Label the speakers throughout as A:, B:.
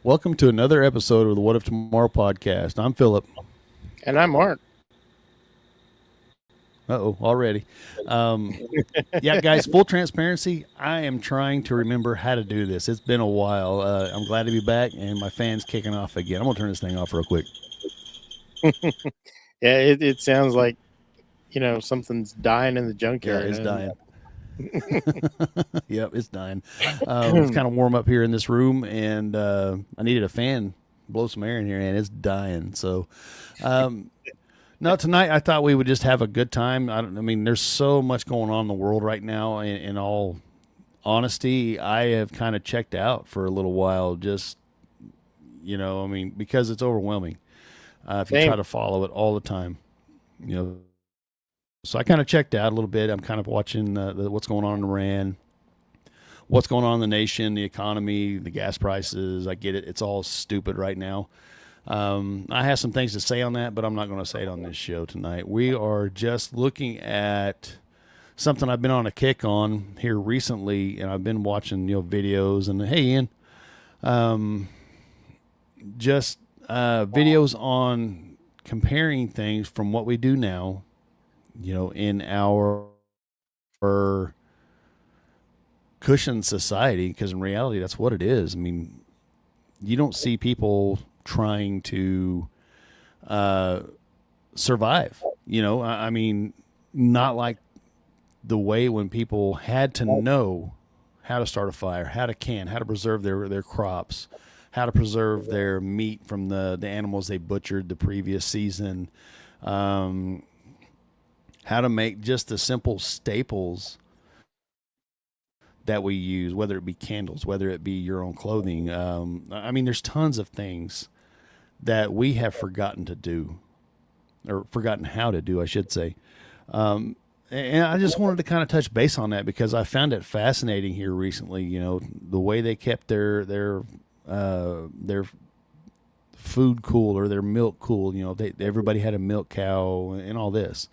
A: Welcome to another episode of the What If Tomorrow podcast. I'm Philip.
B: And I'm Mark.
A: Already. Yeah, guys, full transparency, I am trying to remember how to do this. It's been a while. I'm glad to be back, and my fan's kicking off again. I'm going to turn this thing off real quick.
B: Yeah, it sounds like, something's dying in the junkyard.
A: Yeah, it's dying. Yep, it's dying. It's kind of warm up here in this room, and I needed a fan, blow some air in here, and it's dying. So, no, tonight I thought we would just have a good time. I mean, there's so much going on in the world right now. In all honesty, I have kind of checked out for a little while. Just, because it's overwhelming. If you try to follow it all the time, So I kind of checked out a little bit. I'm kind of watching what's going on in Iran, what's going on in the nation, the economy, the gas prices. I get it. It's all stupid right now. I have some things to say on that, but I'm not going to say it on this show tonight. We are just looking at something I've been on a kick on here recently, and I've been watching videos. And hey, Ian, just videos on comparing things from what we do now, in our cushion society, because in reality, that's what it is. I mean, you don't see people trying to survive, I mean, not like the way when people had to know how to start a fire, how to preserve their crops, how to preserve their meat from the animals they butchered the previous season, how to make just the simple staples that we use, whether it be candles, whether it be your own clothing. I mean, there's tons of things that we have forgotten to do, or forgotten how to do, I should say. And I just wanted to kind of touch base on that because I found it fascinating here recently, the way they kept their food cool, or their milk cool. Everybody had a milk cow and all this.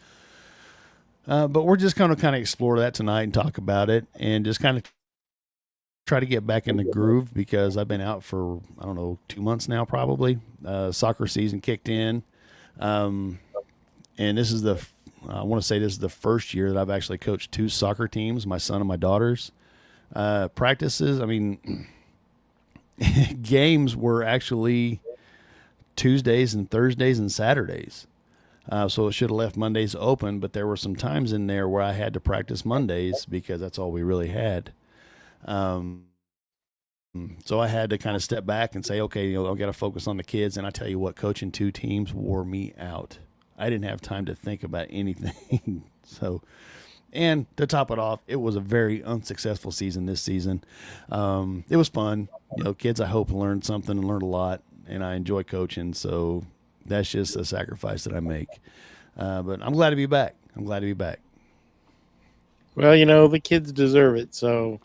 A: But we're just going to kind of explore that tonight and talk about it, and just kind of try to get back in the groove, because I've been out for, 2 months now, probably. Soccer season kicked in. And this is I want to say this is the first year that I've actually coached 2 soccer teams, my son and my daughter's. Practices, I mean, games were actually Tuesdays and Thursdays and Saturdays. So it should have left Mondays open, but there were some times in there where I had to practice Mondays because that's all we really had. So I had to kind of step back and say, okay, I've got to focus on the kids. And I tell you what, coaching 2 teams wore me out. I didn't have time to think about anything. So, and to top it off, it was a very unsuccessful season this season. It was fun. Kids, I hope, learned something and learned a lot, and I enjoy coaching. So that's just a sacrifice that I make. But I'm glad to be back.
B: Well, the kids deserve it. So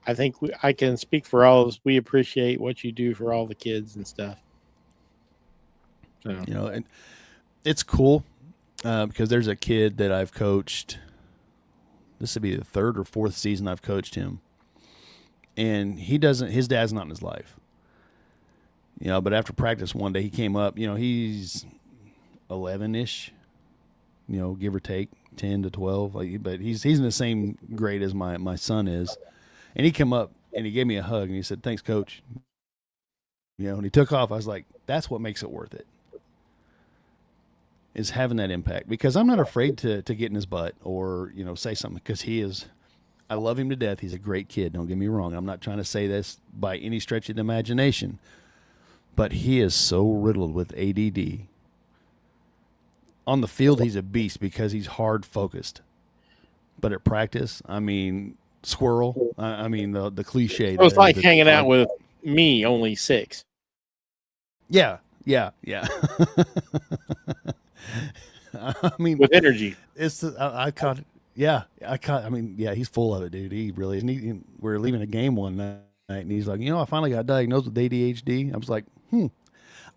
B: I think I can speak for all of us. We appreciate what you do for all the kids and stuff. So.
A: And it's cool because there's a kid that I've coached. This would be the 3rd or 4th season I've coached him. And his dad's not in his life. But after practice one day, he came up, he's 11-ish, give or take 10 to 12, but he's in the same grade as my son is. And he came up and he gave me a hug and he said, "Thanks, Coach." And he took off. I was like, that's what makes it worth it, is having that impact, because I'm not afraid to get in his butt or, say something, because I love him to death. He's a great kid. Don't get me wrong. I'm not trying to say this by any stretch of the imagination. But he is so riddled with ADD. On the field, he's a beast because he's hard focused. But at practice, I mean, squirrel. I mean, the cliche.
B: So it's like hanging out with me, only 6.
A: Yeah. I mean,
B: with energy.
A: I caught. Yeah, I mean, yeah, he's full of it, dude. He really is. We're leaving a game one night, and he's like, I finally got diagnosed with ADHD. I was like,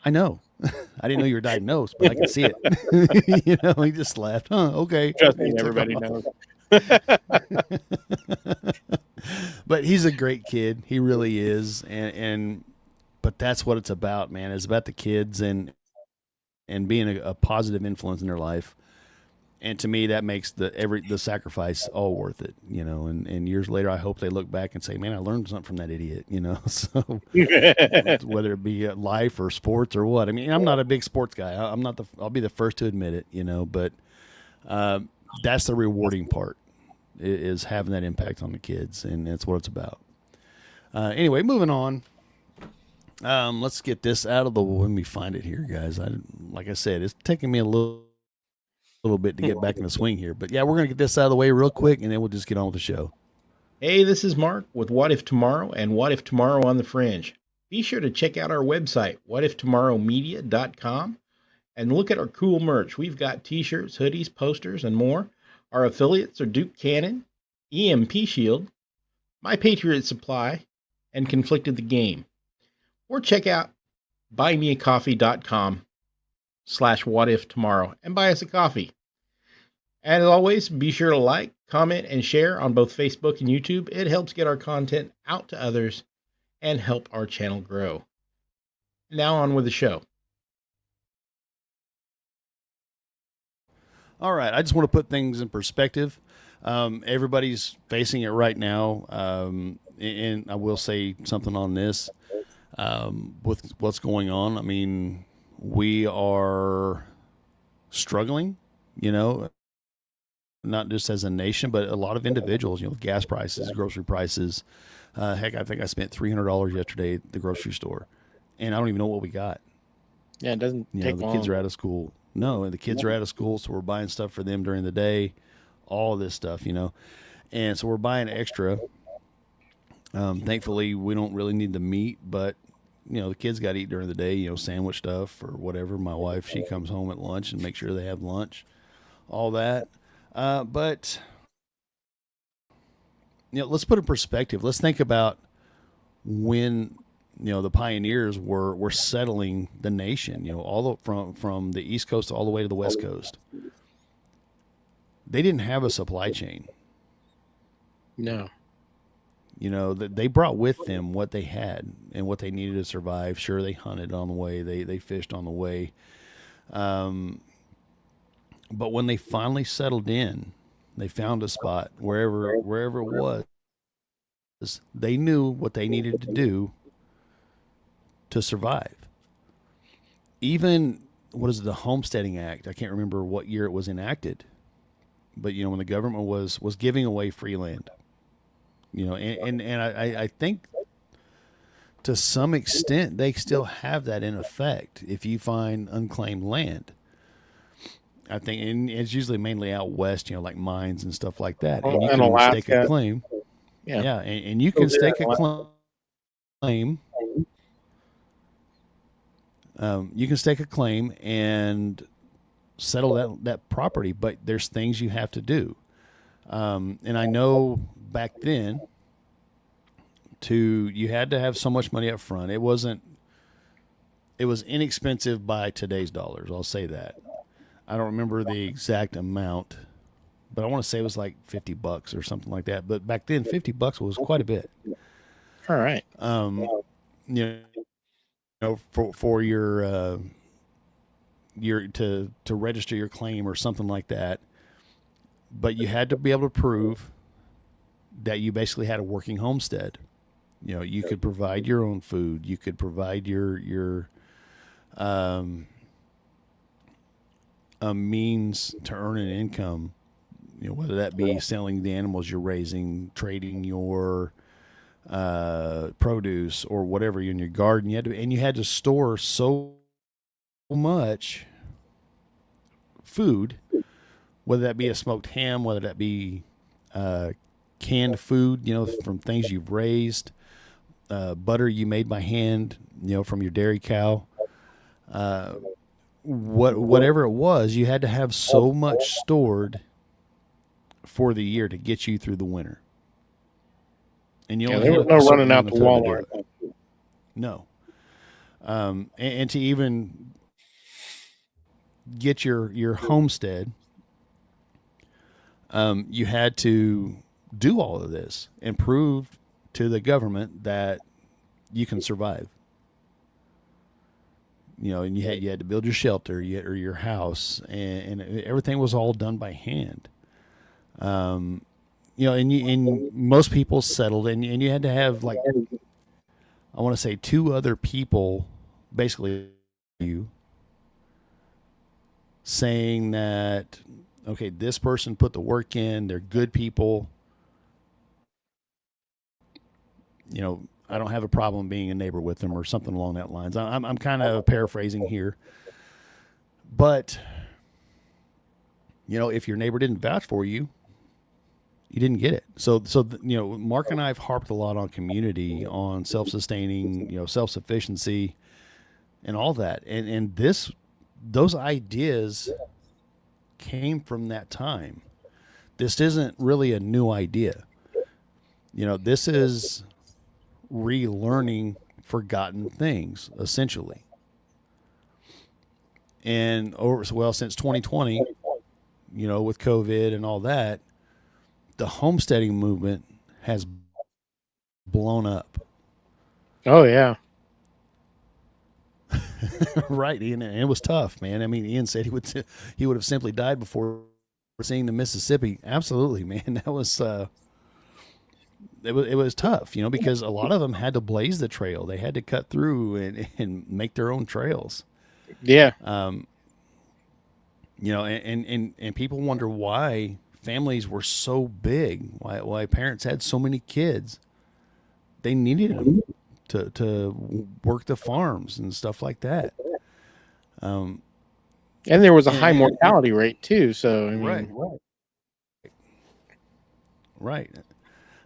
A: I know. I didn't know you were diagnosed, but I can see it. He just laughed. Okay.
B: Trust me, everybody knows.
A: But he's a great kid. He really is. And but that's what it's about, man. It's about the kids and being a positive influence in their life. And to me, that makes the sacrifice all worth it, you know. And years later, I hope they look back and say, "Man, I learned something from that idiot," you know. So whether it be life or sports or what, I mean, I'm not a big sports guy. I'm not the. I'll be the first to admit it, you know. But that's the rewarding part, is having that impact on the kids, and that's what it's about. Anyway, moving on. Let's get this out of the. Let me find it here, guys. Like I said, it's taking me a little bit to get back in the swing here, but yeah, we're gonna get this out of the way real quick, and then we'll just get on with the show.
C: Hey, this is Mark with What If Tomorrow and What If Tomorrow on the Fringe. Be sure to check out our website, whatiftomorrowmedia.com, and look at our cool merch. We've got t-shirts, hoodies, posters, and more. Our affiliates are Duke Cannon, EMP Shield, My Patriot Supply, and Conflicted the Game. Or check out buymeacoffee.com/whatiftomorrow and buy us a coffee. And as always, be sure to like, comment, and share on both Facebook and YouTube. It helps get our content out to others and help our channel grow. Now on with the show.
A: All right, I just want to put things in perspective. Everybody's facing it right now, and I will say something on this with what's going on. I mean, we are struggling, you know, not just as a nation, but a lot of individuals, you know, gas prices, grocery prices. Heck, I think I spent $300 yesterday at the grocery store, and I don't even know what we got.
B: Yeah, it doesn't
A: take long. The kids are out of school. No, the kids are out of school, so we're buying stuff for them during the day, all this stuff, you know. And so we're buying extra. Thankfully, we don't really need the meat, but, you know, the kids got to eat during the day, you know, sandwich stuff or whatever. My wife, she comes home at lunch and makes sure they have lunch, all that. But, you know, let's put it in perspective. Let's think about when, you know, the pioneers were settling the nation, you know, all from the East Coast all the way to the West Coast. They didn't have a supply chain.
B: No.
A: You know, they brought with them what they had and what they needed to survive. Sure, they hunted on the way. They fished on the way. But when they finally settled in, they found a spot wherever it was. They knew what they needed to do to survive. Even, what is it, the Homesteading Act? I can't remember what year it was enacted, but, you know, when the government was giving away free land, you know, and I think to some extent they still have that in effect. If you find unclaimed land, I think, and it's usually mainly out west, you know, like mines and stuff like that, and you can
B: Alaska.
A: stake a claim. Yeah, and you can stake a claim. You can stake a claim and settle that property, but there's things you have to do. And I know back then, you had to have so much money up front. It was inexpensive by today's dollars. I'll say that. I don't remember the exact amount, but I want to say it was like $50 or something like that. But back then, $50 was quite a bit.
B: All right.
A: You know, for your to register your claim or something like that. But you had to be able to prove that you basically had a working homestead. You know, you could provide your own food. You could provide your a means to earn an income. You know, whether that be selling the animals you're raising, trading your produce or whatever in your garden. You had to store so much food, whether that be a smoked ham, whether that be canned food, you know, from things you've raised, butter you made by hand, you know, from your dairy cow, whatever it was, you had to have so much stored for the year to get you through the winter. And you only
B: there was no running out to Walmart.
A: No. And to even get your homestead, you had to do all of this and prove to the government that you can survive. And you had to build your shelter, or your house, and everything was all done by hand. And most people settled, and you had to have, like, I want to say, two other people, basically you, saying that, okay, this person put the work in, they're good people. I don't have a problem being a neighbor with them, or something along that lines. I'm kind of paraphrasing here, but if your neighbor didn't vouch for you, you didn't get it. So Mark and I have harped a lot on community, on self-sustaining, self-sufficiency, and all that. And those ideas came from that time. This isn't really a new idea. This is relearning forgotten things, essentially. And since 2020, with COVID and all that, the homesteading movement has blown up.
B: Oh yeah.
A: Right, Ian, and it was tough, man. I mean, Ian said he would have simply died before seeing the Mississippi. Absolutely, man. That was it was tough, because a lot of them had to blaze the trail. They had to cut through and make their own trails.
B: Yeah.
A: And people wonder why families were so big, why parents had so many kids. They needed them to work the farms and stuff like that.
B: And there was a high mortality rate too. So I mean,
A: right.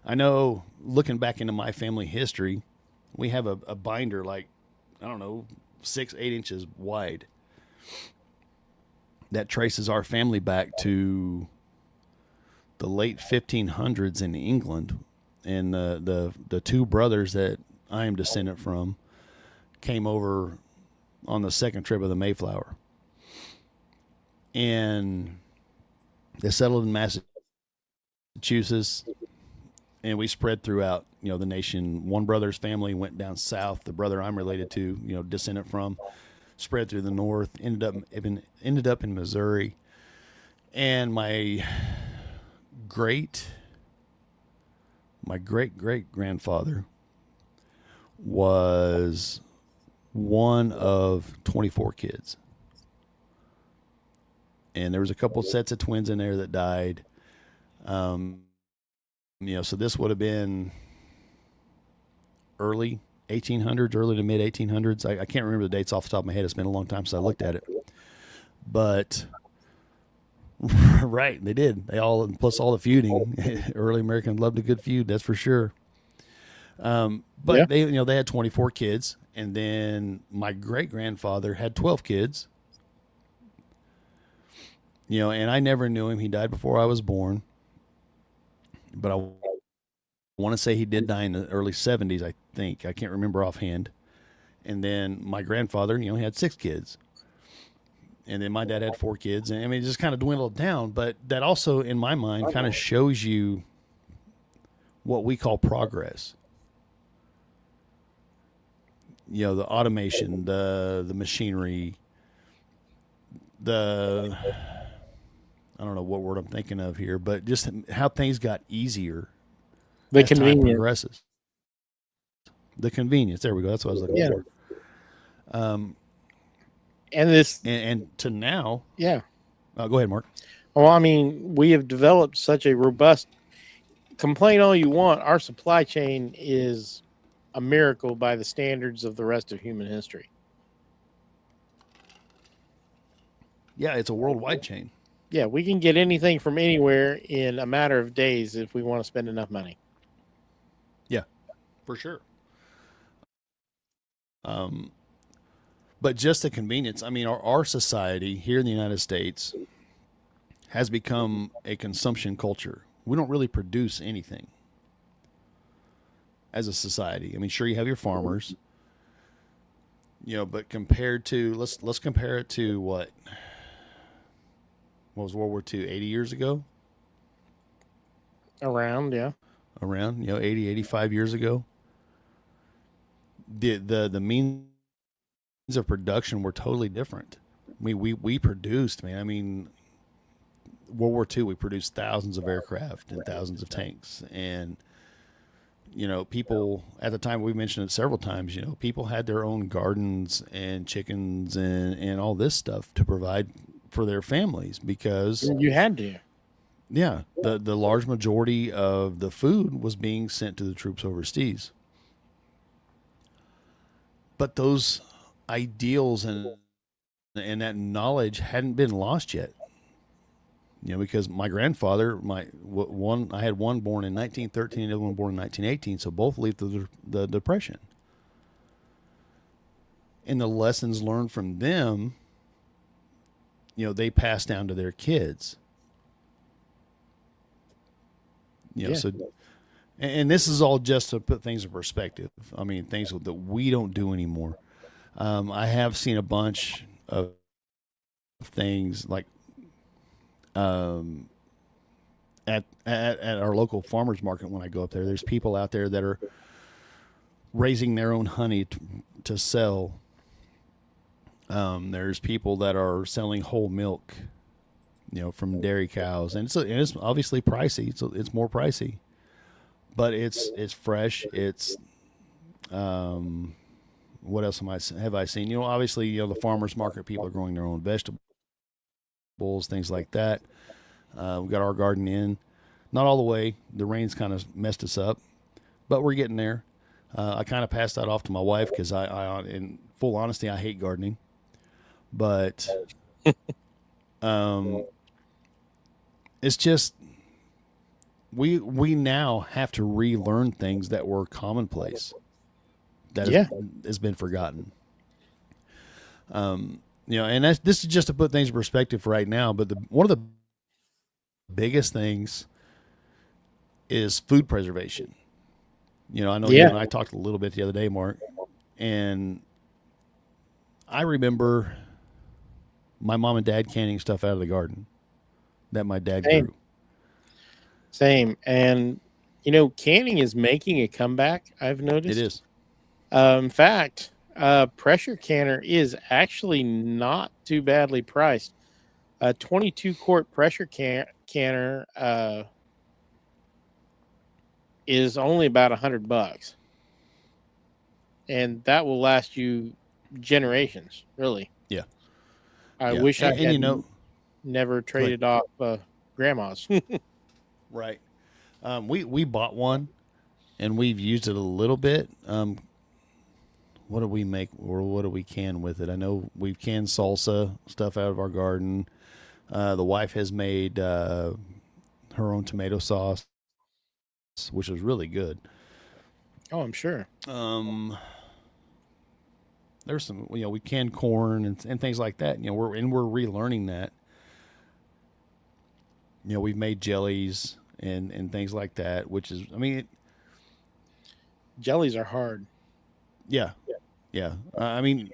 A: I know, looking back into my family history, we have a binder, like, I don't know, 6-8 inches wide, that traces our family back to the late 1500s in England. And the two brothers that I am descendant from came over on the second trip of the Mayflower. And they settled in Massachusetts, and we spread throughout, the nation. One brother's family went down south. The brother I'm related to, descendant from, spread through the north, ended up in Missouri. And my great great grandfather was one of 24 kids. And there was a couple sets of twins in there that died. So this would have been early 1800s, early to mid 1800s. I can't remember the dates off the top of my head. It's been a long time since I looked at it. But right, they did. They all, plus all the feuding. Early Americans loved a good feud, that's for sure. But they had 24 kids, and then my great grandfather had 12 kids. And I never knew him. He died before I was born. But I want to say he did die in the early 70s, I think. I can't remember offhand. And then my grandfather, he had 6 kids. And then my dad had 4 kids. And I mean, it just kind of dwindled down. But that also, in my mind, kind of shows you what we call progress. The automation, the machinery, I don't know what word I'm thinking of here, but just how things got easier.
B: The
A: as time
B: convenience.
A: progresses. The convenience. There we go. That's what I was looking for.
B: And this,
A: and to now.
B: Yeah.
A: Go ahead, Mark.
B: Well, I mean, we have developed such a robust, complain all you want, our supply chain is a miracle by the standards of the rest of human history.
A: Yeah, it's a worldwide chain.
B: Yeah, we can get anything from anywhere in a matter of days if we want to spend enough money.
A: Yeah, for sure. But just the convenience. I mean, our society here in the United States has become a consumption culture. We don't really produce anything as a society. I mean, sure, you have your farmers, but compared to, let's compare it to what was World War II, 80 years ago?
B: Around, yeah.
A: Around, 80, 85 years ago. The means of production were totally different. I mean, we produced, man. I mean, World War II, we produced thousands of aircraft and thousands of tanks. And, people at the time, we mentioned it several times, people had their own gardens and chickens and all this stuff to provide for their families because,
B: You had to.
A: yeah, the large majority of the food was being sent to the troops overseas. But those ideals and that knowledge hadn't been lost yet. Because my grandfather, I had one born in 1913 and the other one born in 1918, so both lived through the Depression. And the lessons learned from them, they passed down to their kids. So, and this is all just to put things in perspective. I mean, things that we don't do anymore. I have seen a bunch of things like at our local farmers market when I go up there. There's people out there that are raising their own honey to sell. There's people that are selling whole milk, from dairy cows, and it's obviously pricey. It's more pricey, but it's fresh. It's what else have I seen? Obviously, the farmers market people are growing their own vegetables, things like that. We got our garden in, not all the way. The rain's kind of messed us up, but we're getting there. I kind of passed that off to my wife because I, in full honesty, I hate gardening, but it's just we now have to relearn things that were commonplace that has been forgotten. And this is just to put things in perspective for right now. But one of the biggest things is food preservation. I know you and I talked a little bit the other day, Mark, and I remember my mom and dad canning stuff out of the garden that my dad grew.
B: Same. And, canning is making a comeback, I've noticed.
A: It is.
B: In fact, pressure canner is actually not too badly priced. A 22-quart pressure canner is only about $100, and that will last you generations. Really.
A: Yeah.
B: I wish I had never traded off grandma's.
A: Right. We bought one, and we've used it a little bit. What do we make, or what do we can with it? I know we've canned salsa stuff out of our garden. The wife has made her own tomato sauce, which is really good.
B: Oh, I'm sure.
A: There's some, we can corn and things like that. We're relearning that. We've made jellies and things like that, which is,
B: jellies are hard.
A: Yeah.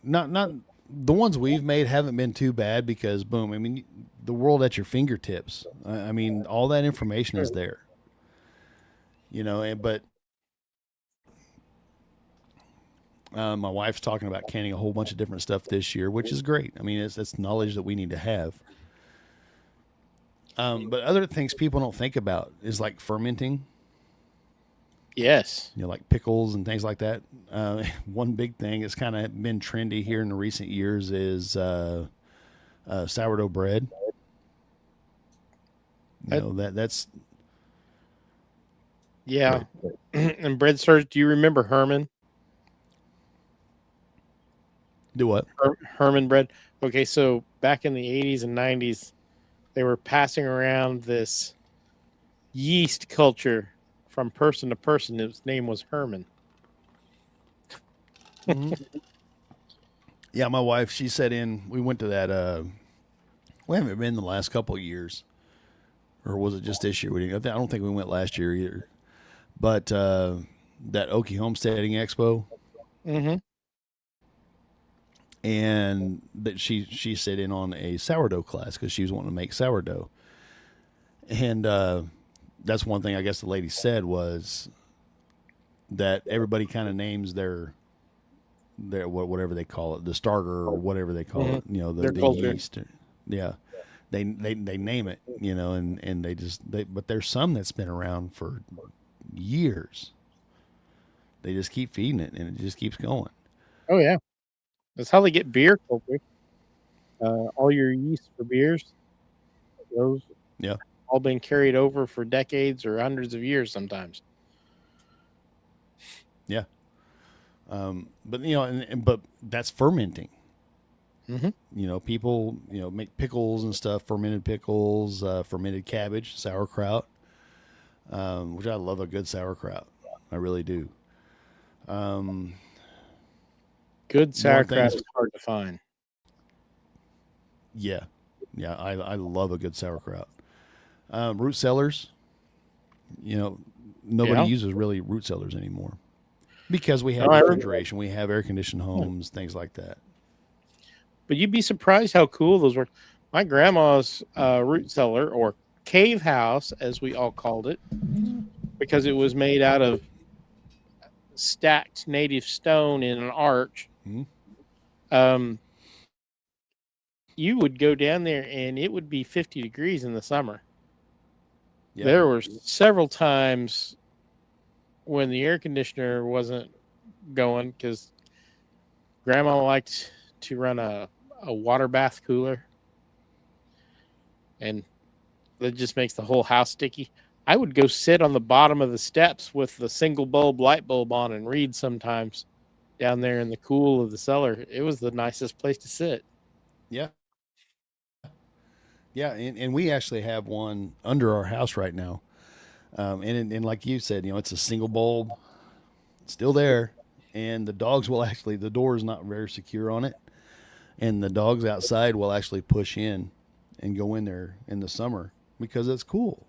A: Not the ones we've made haven't been too bad because boom. The world at your fingertips. All that information is there. But my wife's talking about canning a whole bunch of different stuff this year, which is great. It's knowledge that we need to have. But other things people don't think about is like fermenting.
B: Yes.
A: Like pickles and things like that. One big thing that's kind of been trendy here in the recent years is sourdough bread. That's.
B: Yeah. And bread stars, do you remember Herman?
A: Do what?
B: Herman bread. Okay, so back in the 80s and 90s, they were passing around this yeast culture from person to person. His name was Herman.
A: Mm-hmm. Yeah, my wife, she said we went to that, we haven't been the last couple of years. Or was it just this year? I don't think we went last year either. But that Okie Homesteading Expo.
B: Mm-hmm.
A: And that she sat in on a sourdough class because she was wanting to make sourdough. And that's one thing I guess the lady said was that everybody kind of names their whatever they call it, the starter or whatever they call it,
B: Their
A: the
B: culture.
A: yeast. Yeah, they name it, and but there's some that's been around for years. They just keep feeding it, and it just keeps going.
B: Oh yeah, that's how they get beer culture. All your yeast for beers, those
A: Yeah,
B: all been carried over for decades or hundreds of years sometimes.
A: yeah. But but that's fermenting.
B: Mm-hmm.
A: People make pickles and stuff, fermented pickles, fermented cabbage, sauerkraut, which I love a good sauerkraut. I really do. Um,
B: Good
A: one thing
B: sauerkraut
A: is,
B: is hard to find.
A: yeah, yeah, I love a good sauerkraut. Root cellars, you know, nobody
B: Yeah.
A: uses really root cellars anymore because we
B: No,
A: have
B: I
A: refrigeration, we have air conditioned homes, things like that.
B: But you'd be surprised how cool those were. My grandma's root cellar, or cave house, as we all called it, because it was made out of stacked native stone in an arch.
A: Hmm.
B: Um, you would go down there and it would be 50 degrees in the summer.
A: Yeah.
B: There were several times when the air conditioner wasn't going because grandma liked to run a water bath cooler, and that just makes the whole house sticky. I would go sit on the bottom of the steps with the single bulb light bulb on and read sometimes down there in the cool of the cellar. It was the nicest place to sit.
A: Yeah. Yeah, and we actually have one under our house right now. And like you said, it's a single bulb, still there, and the door is not very secure on it, and the dogs outside will actually push in and go in there in the summer because it's cool.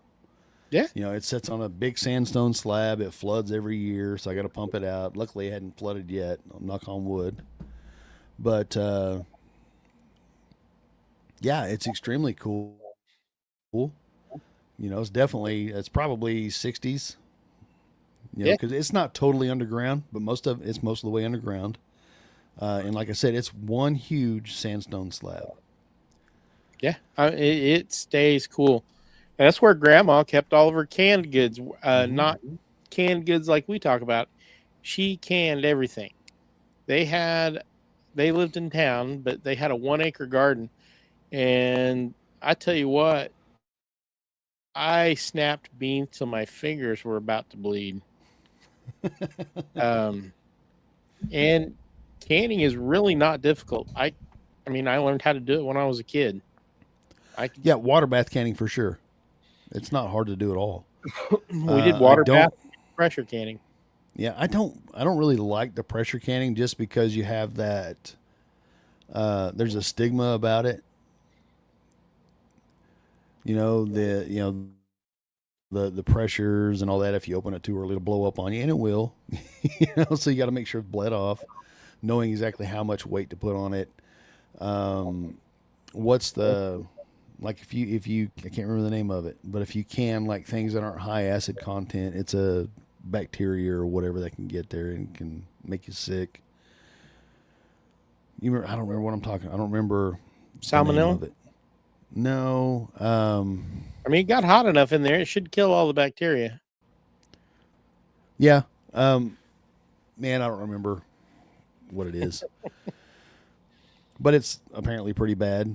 B: Yeah.
A: It sits on a big sandstone slab. It floods every year, so I got to pump it out. Luckily, it hadn't flooded yet. Knock on wood. But yeah, it's extremely cool. It's probably 60s.
B: Yeah.
A: Because it's not totally underground, but most of the way underground. And like I said, it's one huge sandstone slab.
B: Yeah. It stays cool. And that's where grandma kept all of her canned goods, not canned goods like we talk about. She canned everything. They lived in town, but they had a 1 acre garden. And I tell you what, I snapped beans till my fingers were about to bleed. Um, and canning is really not difficult. I mean, I learned how to do it when I was a kid.
A: Yeah, water bath canning for sure. It's not hard to do at all.
B: We did
A: I
B: water
A: don't.
B: bath, pressure canning.
A: Yeah, I don't. I don't really like the pressure canning just because you have that. There's a stigma about it. The pressures and all that. If you open it too early, it'll blow up on you, and it will. So you got to make sure it's bled off, knowing exactly how much weight to put on it. What's the like if you I can't remember the name of it, but if you can like things that aren't high acid content, it's a bacteria or whatever that can get there and can make you sick. I don't remember what I'm talking. I don't remember the name
B: Salmonella?
A: of it. No.
B: I mean, it got hot enough in there; it should kill all the bacteria.
A: Yeah. Man, I don't remember what it is, but it's apparently pretty bad.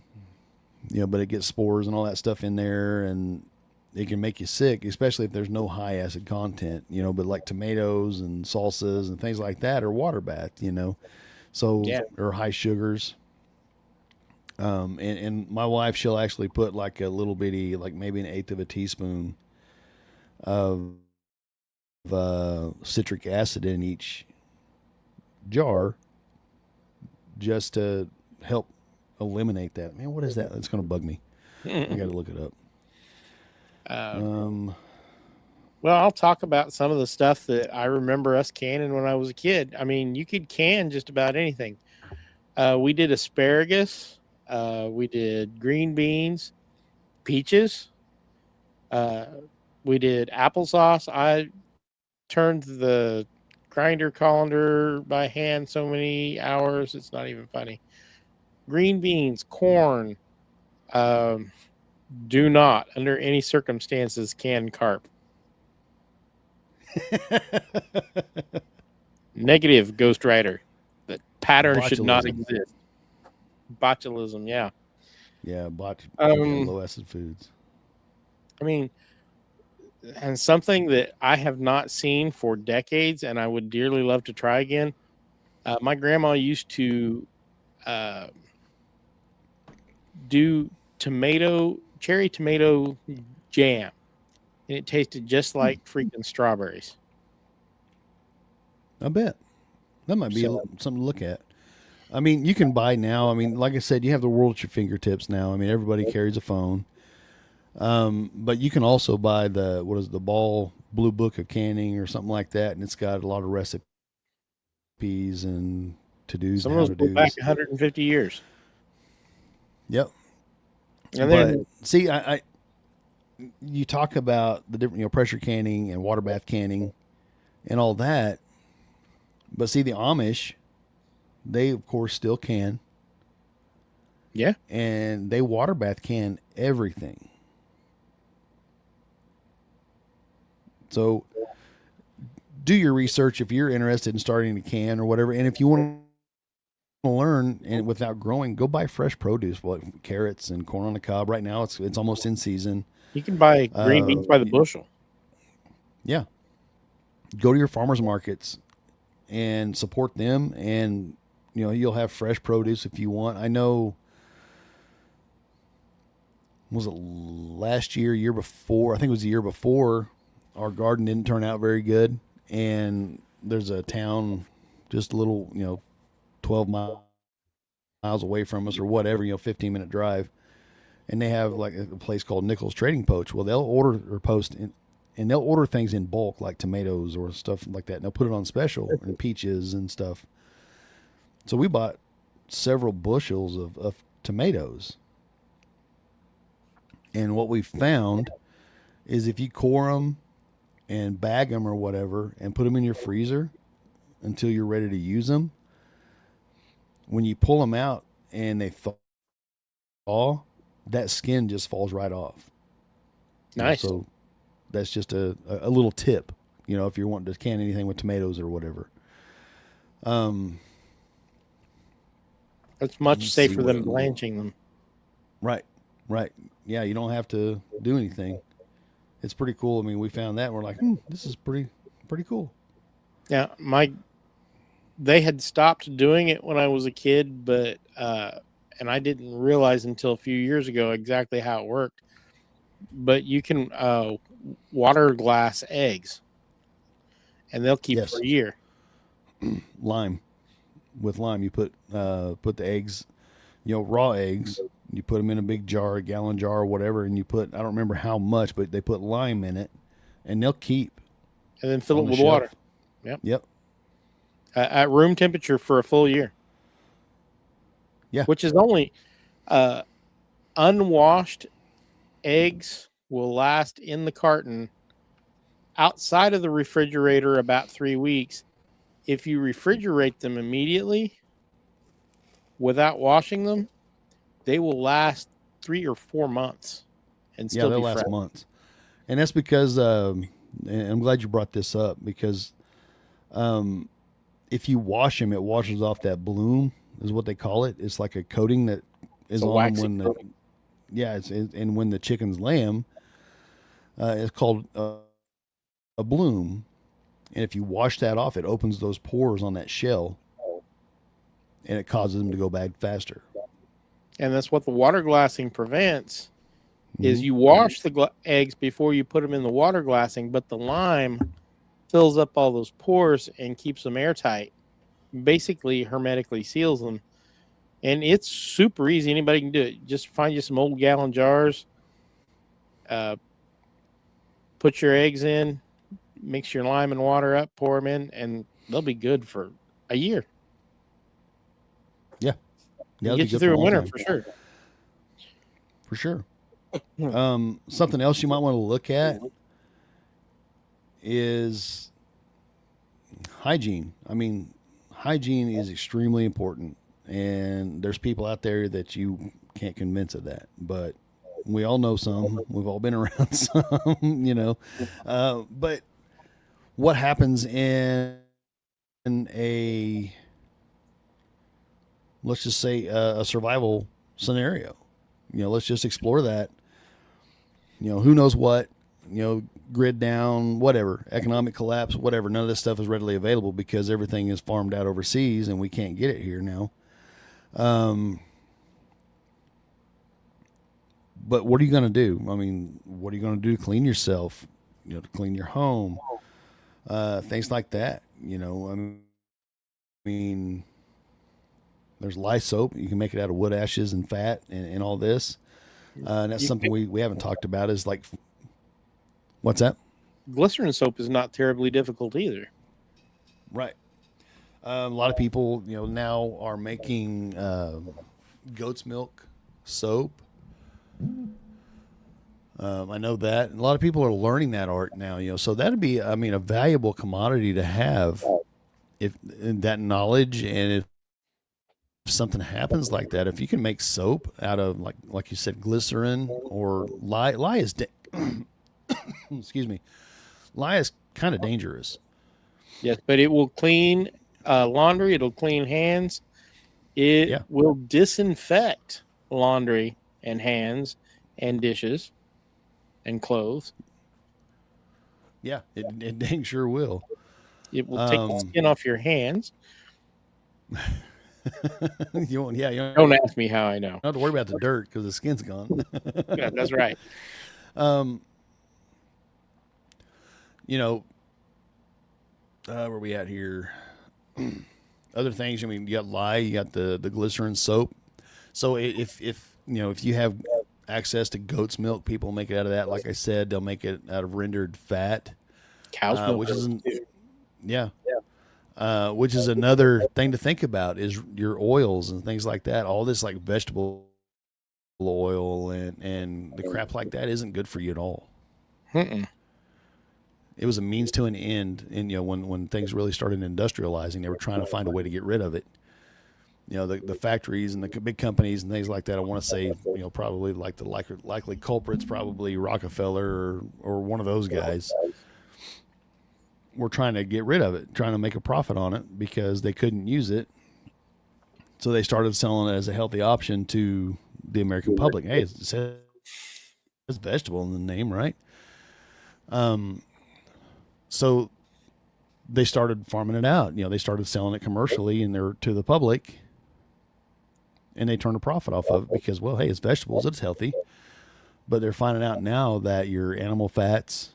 A: But it gets spores and all that stuff in there, and it can make you sick, especially if there's no high acid content. But like tomatoes and salsas and things like that are water bathed. So
B: Yeah.
A: or high sugars. And my wife, she'll actually put like a little bitty, like maybe an eighth of a teaspoon of citric acid in each jar just to help eliminate that. Man, what is that? That's going to bug me. I got to look it up.
B: Well, I'll talk about some of the stuff that I remember us canning when I was a kid. I mean, you could can just about anything. We did asparagus. We did green beans, peaches. We did applesauce. I turned the grinder colander by hand so many hours. It's not even funny. Green beans, corn. Do not, under any circumstances, can carp. Negative, Ghost Rider. That pattern should not
A: Botulism.
B: exist. Botulism, yeah.
A: Yeah,
B: Um,
A: low acid foods.
B: I mean, and something that I have not seen for decades, and I would dearly love to try again. My grandma used to do cherry tomato jam, and it tasted just like freaking strawberries.
A: I bet that might be
B: So-
A: something to look at. I mean, you can buy now. I mean, like I said, you have the world at your fingertips now. I mean, everybody carries a phone. But you can also buy the Ball Blue Book of Canning or something like that, and it's got a lot of recipes and to-dos
B: Some
A: and
B: of those go
A: how-to-dos.
B: back 150 years.
A: Yep.
B: And
A: But
B: then
A: see, I you talk about the different, pressure canning and water bath canning and all that, but see, the Amish, they of course still can,
B: yeah,
A: and they water bath can everything. So do your research if you're interested in starting a can or whatever, and if you want to learn and without growing, go buy fresh produce, like carrots and corn on the cob. Right now, it's almost in season.
B: you can buy green beans by the bushel.
A: Yeah, go to your farmers markets and support them, and you'll have fresh produce if you want. I know, was it last year before? I think it was the year before. Our garden didn't turn out very good, and there's a town just a little 12 miles away from us or whatever, 15-minute drive, and they have like a place called Nichols Trading Post. Well, they'll order or post and they'll order things in bulk, like tomatoes or stuff like that, and they'll put it on special, and peaches and stuff. So we bought several bushels of tomatoes, and what we found is if you core them and bag them or whatever and put them in your freezer until you're ready to use them, when you pull them out and they thaw, that skin just falls right off.
B: Nice.
A: So that's just a little tip, if you're wanting to can anything with tomatoes or whatever.
B: That's much
A: Let's see
B: safer
A: what-
B: than blanching them.
A: Right. Yeah, you don't have to do anything. It's pretty cool. I mean, we found that and we're like, this is pretty cool.
B: Yeah, they had stopped doing it when I was a kid, but and I didn't realize until a few years ago exactly how it worked. But you can water glass eggs, and they'll keep
A: Yes.
B: for a year.
A: Lime. With lime, you put the eggs, raw eggs. You put them in a big jar, a gallon jar or whatever, and you put, I don't remember how much, but they put lime in it, and they'll keep.
B: And then fill it
A: on the
B: with
A: shelf.
B: water.
A: Yep.
B: At room temperature for a full year.
A: Yeah.
B: Which is only unwashed eggs will last in the carton outside of the refrigerator about 3 weeks. If you refrigerate them immediately without washing them, they will last 3 or 4 months and still
A: they'll
B: be
A: last
B: fresh.
A: months. And that's because, and I'm glad you brought this up, because if you wash them, it washes off that bloom, is what they call it. It's like a coating that is
B: It's a
A: on
B: waxy
A: when
B: coating.
A: and when the chickens lay them, it's called a bloom. And if you wash that off, it opens those pores on that shell, and it causes them to go bad faster.
B: And that's what the water glassing prevents.
A: Mm-hmm.
B: Is you wash the eggs before you put them in the water glassing, but the lime fills up all those pores and keeps them airtight. Basically, hermetically seals them. And it's super easy. Anybody can do it. Just find you some old gallon jars. Put your eggs in. Mix your lime and water up. Pour them in. And they'll be good for a year.
A: Yeah,
B: It'll
A: it'll
B: get
A: be
B: you
A: good
B: through a
A: long
B: winter
A: time.
B: for sure.
A: For sure. Something else you might want to look at is, hygiene. I mean, hygiene is extremely important, and there's people out there that you can't convince of that, but we all know some. We've all been around some, you know. But what happens in a, let's just say, a survival scenario? You know, let's just explore that. You know, who knows what, you know, grid down, whatever, economic collapse, whatever. None of this stuff is readily available because everything is farmed out overseas and we can't get it here now. But what are you going to do? I mean, what are you going to do to clean yourself, you know, to clean your home, things like that, you know? I mean, there's lye soap. You can make it out of wood ashes and fat and all this. And that's something we haven't talked about is like, what's that?
B: Glycerin soap is not terribly difficult either.
A: Right. A lot of people, you know, now are making goat's milk soap. I know that. And a lot of people are learning that art now, you know, so that'd be, I mean, a valuable commodity to have if that knowledge. And if something happens like that, if you can make soap out of like you said, glycerin or lye is, excuse me, lye is kind of dangerous.
B: Yes, but it will clean laundry. It'll clean hands. It will disinfect laundry and hands and dishes and clothes.
A: Yeah, it dang sure will.
B: It will take the skin off your hands.
A: You
B: don't ask me how I know.
A: Don't have to worry about the dirt because the skin's gone.
B: Yeah, that's right.
A: You know, where we at here? Other things. I mean, you got lye, you got the glycerin soap. So if you know, if you have access to goat's milk, people make it out of that. Like I said, they'll make it out of rendered fat.
B: Cow's milk,
A: which is which is another thing to think about is your oils and things like that. All this like vegetable oil and the crap like that isn't good for you at all.
B: Mm-mm.
A: It was a means to an end. And, you know, when things really started industrializing, they were trying to find a way to get rid of it. You know, the factories and the big companies and things like that. I want to say, you know, probably like the likely culprits, probably Rockefeller or one of those guys. Were trying to get rid of it, trying to make a profit on it because they couldn't use it. So they started selling it as a healthy option to the American public. Hey, it says vegetable in the name, right? So they started farming it out. You know, they started selling it commercially and they're to the public, and they turned a profit off of it because, well, hey, it's vegetables, it's healthy. But they're finding out now that your animal fats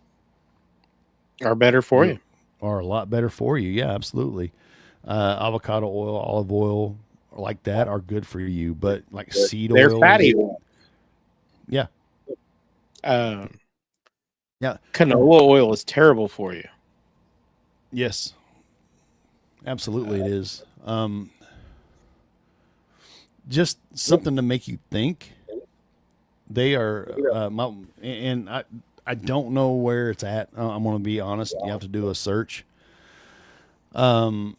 B: are better for you.
A: Are a lot better for you. Yeah, absolutely. Avocado oil, olive oil, like that are good for you. But like seed oil,
B: they're fatty.
A: Yeah.
B: Yeah. Canola oil is terrible for you.
A: Yes. Absolutely, it is. Just something to make you think. They are, and I don't know where it's at. I'm going to be honest. You have to do a search. But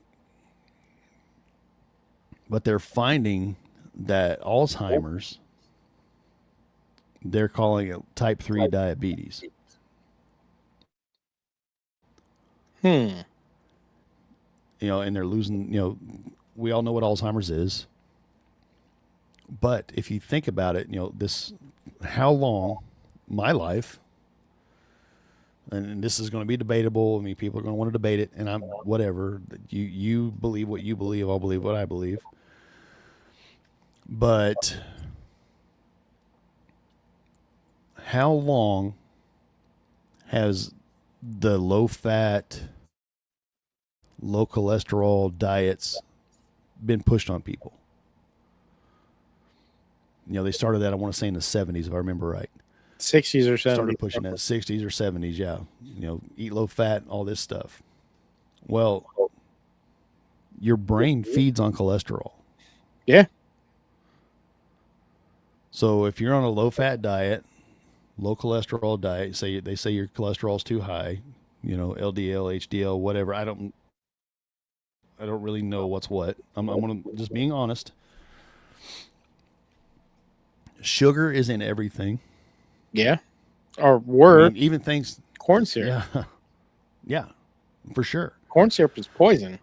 A: they're finding that Alzheimer's, they're calling it type 3 diabetes. You know, and they're losing, you know, we all know what Alzheimer's is. But if you think about it, you know, how long my life, and this is going to be debatable. I mean, people are going to want to debate it, and I'm whatever. You believe what you believe. I'll believe what I believe. But how long has the low-fat, low-cholesterol diets been pushed on people? You know, they started that, I want to say, in the 70s, if I remember right.
B: 60s or 70s.
A: Started pushing that 60s or 70s, yeah. You know, eat low fat, all this stuff. Well, your brain feeds on cholesterol.
B: Yeah.
A: So if you're on a low fat diet, low cholesterol diet, they say your cholesterol's too high, you know, LDL, HDL, whatever. I don't I don't really know what's what. I'm gonna just being honest. Sugar is in everything.
B: Yeah. Or
A: I
B: were
A: mean, even things.
B: corn syrup.
A: Yeah, yeah, for sure.
B: Corn syrup is poison.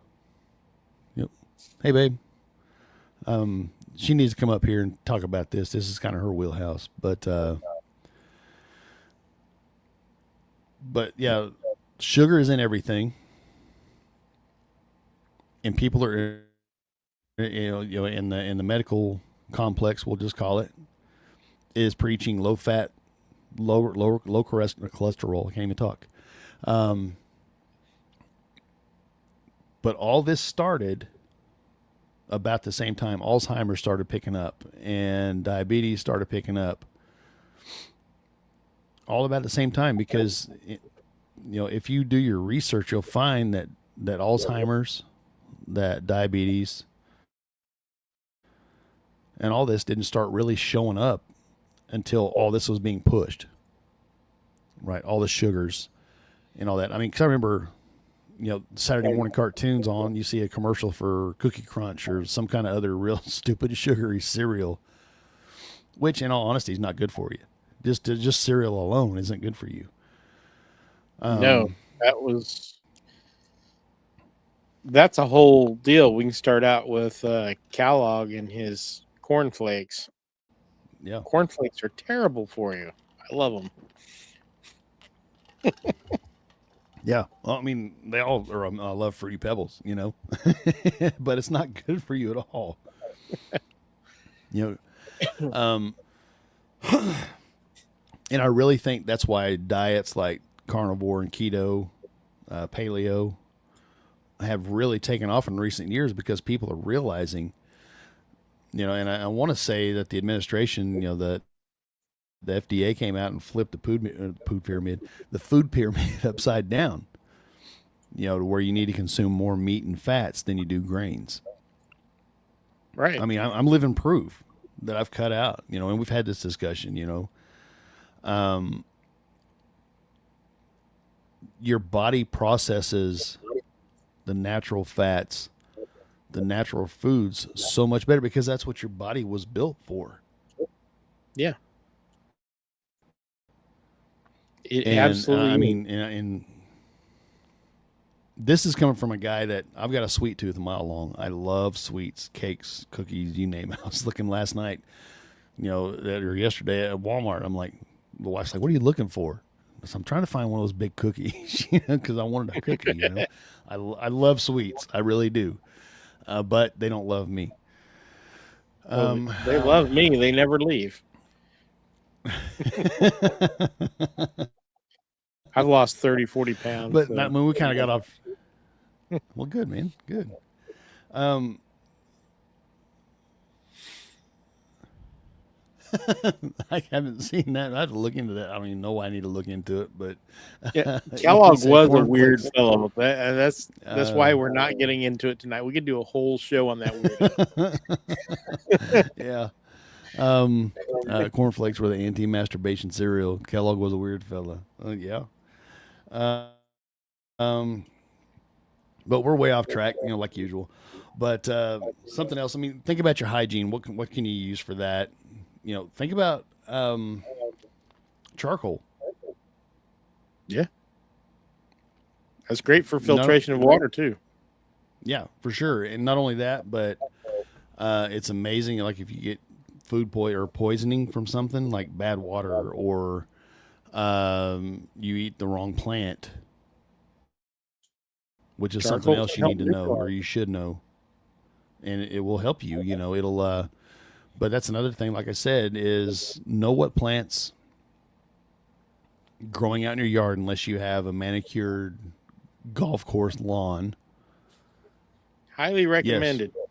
A: Yep. Hey, babe. She needs to come up here and talk about this. This is kind of her wheelhouse, but yeah, sugar is in everything, and people are, in the medical complex, we'll just call it, is preaching low fat, low cholesterol. I can't even talk. But all this started about the same time Alzheimer's started picking up and diabetes started picking up. All about the same time, because if you do your research, you'll find that Alzheimer's, that diabetes, and all this didn't start really showing up until all this was being pushed. Right, all the sugars and all that. I mean, because I remember, Saturday morning cartoons on, you see a commercial for Cookie Crunch or some kind of other real stupid sugary cereal, which, in all honesty, is not good for you. Just cereal alone isn't good for you.
B: No, that's a whole deal. We can start out with Kellogg and his cornflakes.
A: Yeah.
B: Cornflakes are terrible for you. I love them.
A: Yeah. Well, I mean, they all are. I love Fruity Pebbles, but it's not good for you at all. And I really think that's why diets like carnivore and keto, paleo, have really taken off in recent years, because people are realizing, and I want to say that the administration, the FDA came out and flipped the food pyramid upside down, to where you need to consume more meat and fats than you do grains.
B: Right.
A: I mean, I'm living proof that I've cut out, and we've had this discussion, your body processes the natural fats, the natural foods so much better, because that's what your body was built for.
B: Yeah. It
A: And
B: absolutely.
A: I mean, and this is coming from a guy that I've got a sweet tooth a mile long. I love sweets, cakes, cookies, you name it. I was looking last night, or yesterday at Walmart. I'm like, the wife's like, "What are you looking for?" So I'm trying to find one of those big cookies, because I wanted a cookie. I love sweets, I really do, but they don't love me.
B: They love me. They never leave. I've lost 30, 40 pounds.
A: But when we kind of got off. Well, good, man. Good. I haven't seen that. I have to look into that. I don't even know why I need to look into it, but
B: yeah, Kellogg was a weird fellow. That's why we're not getting into it tonight. We could do a whole show on that
A: weirdo. Yeah. Cornflakes were the anti-masturbation cereal. Kellogg was a weird fella. Yeah. But we're way off track, like usual. But something else. I mean, think about your hygiene. What can you use for that? Think about charcoal.
B: Yeah, that's great for filtration of water too.
A: Yeah, for sure. And not only that, but it's amazing. Like if you get food poisoning from something like bad water, or you eat the wrong plant, which is something else you need to know, or you should know, and it will help you. It'll. But that's another thing, like I said, is know what plants growing out in your yard, unless you have a manicured golf course lawn.
B: Highly recommended.
A: Yes.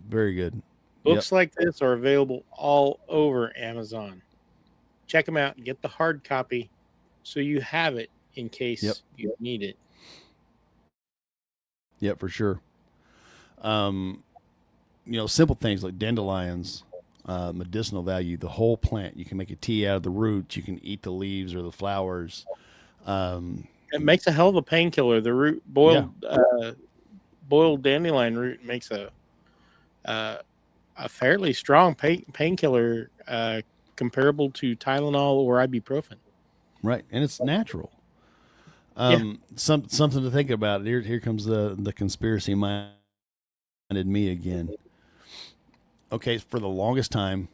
A: Very good.
B: Books like this are available all over Amazon. Check them out and get the hard copy so you have it in case you need it.
A: Yep, for sure. Simple things like dandelions, medicinal value, the whole plant. You can make a tea out of the roots. You can eat the leaves or the flowers.
B: It makes a hell of a painkiller. The root boiled boiled dandelion root makes a fairly strong painkiller, comparable to Tylenol or ibuprofen.
A: Right, and it's natural.
B: Yeah.
A: Something to think about. Here comes the conspiracy minded me again. Okay, for the longest time,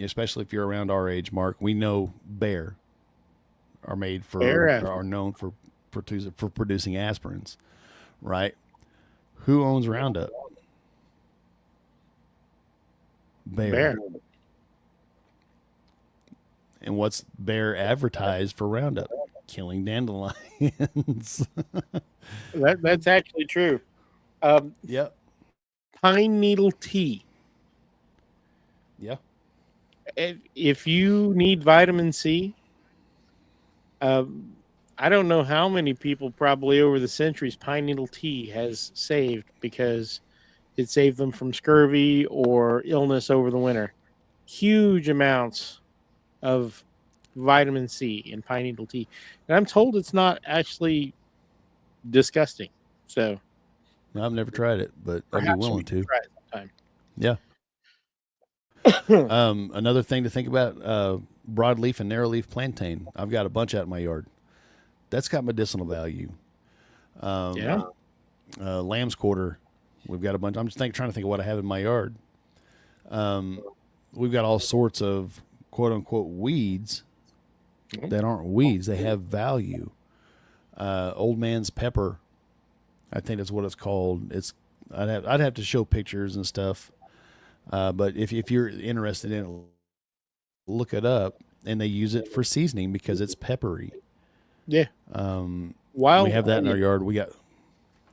A: especially if you're around our age, Mark, we know Bayer are made for
B: Bayer
A: are known for producing aspirins, right? Who owns Roundup? Bayer.
B: Bear.
A: And what's Bayer advertised for Roundup? Killing dandelions.
B: That's actually true.
A: Yep.
B: Pine needle tea.
A: Yeah.
B: If you need vitamin C, I don't know how many people, probably over the centuries, pine needle tea has saved, because it saved them from scurvy or illness over the winter. Huge amounts of vitamin C in pine needle tea. And I'm told it's not actually disgusting. So
A: I've never tried it, but I'd be
B: perhaps we
A: willing
B: can
A: to.
B: try it sometime.
A: Yeah. Another thing to think about: broadleaf and narrowleaf plantain. I've got a bunch out in my yard. That's got medicinal value.
B: Yeah.
A: Lamb's quarter. We've got a bunch. I'm just trying to think of what I have in my yard. We've got all sorts of quote unquote weeds that aren't weeds. They have value. Old man's pepper, I think that's what it's called. I'd have to show pictures and stuff. But if you're interested in it, look it up. And they use it for seasoning because it's peppery.
B: Yeah.
A: We have that in our yard. We got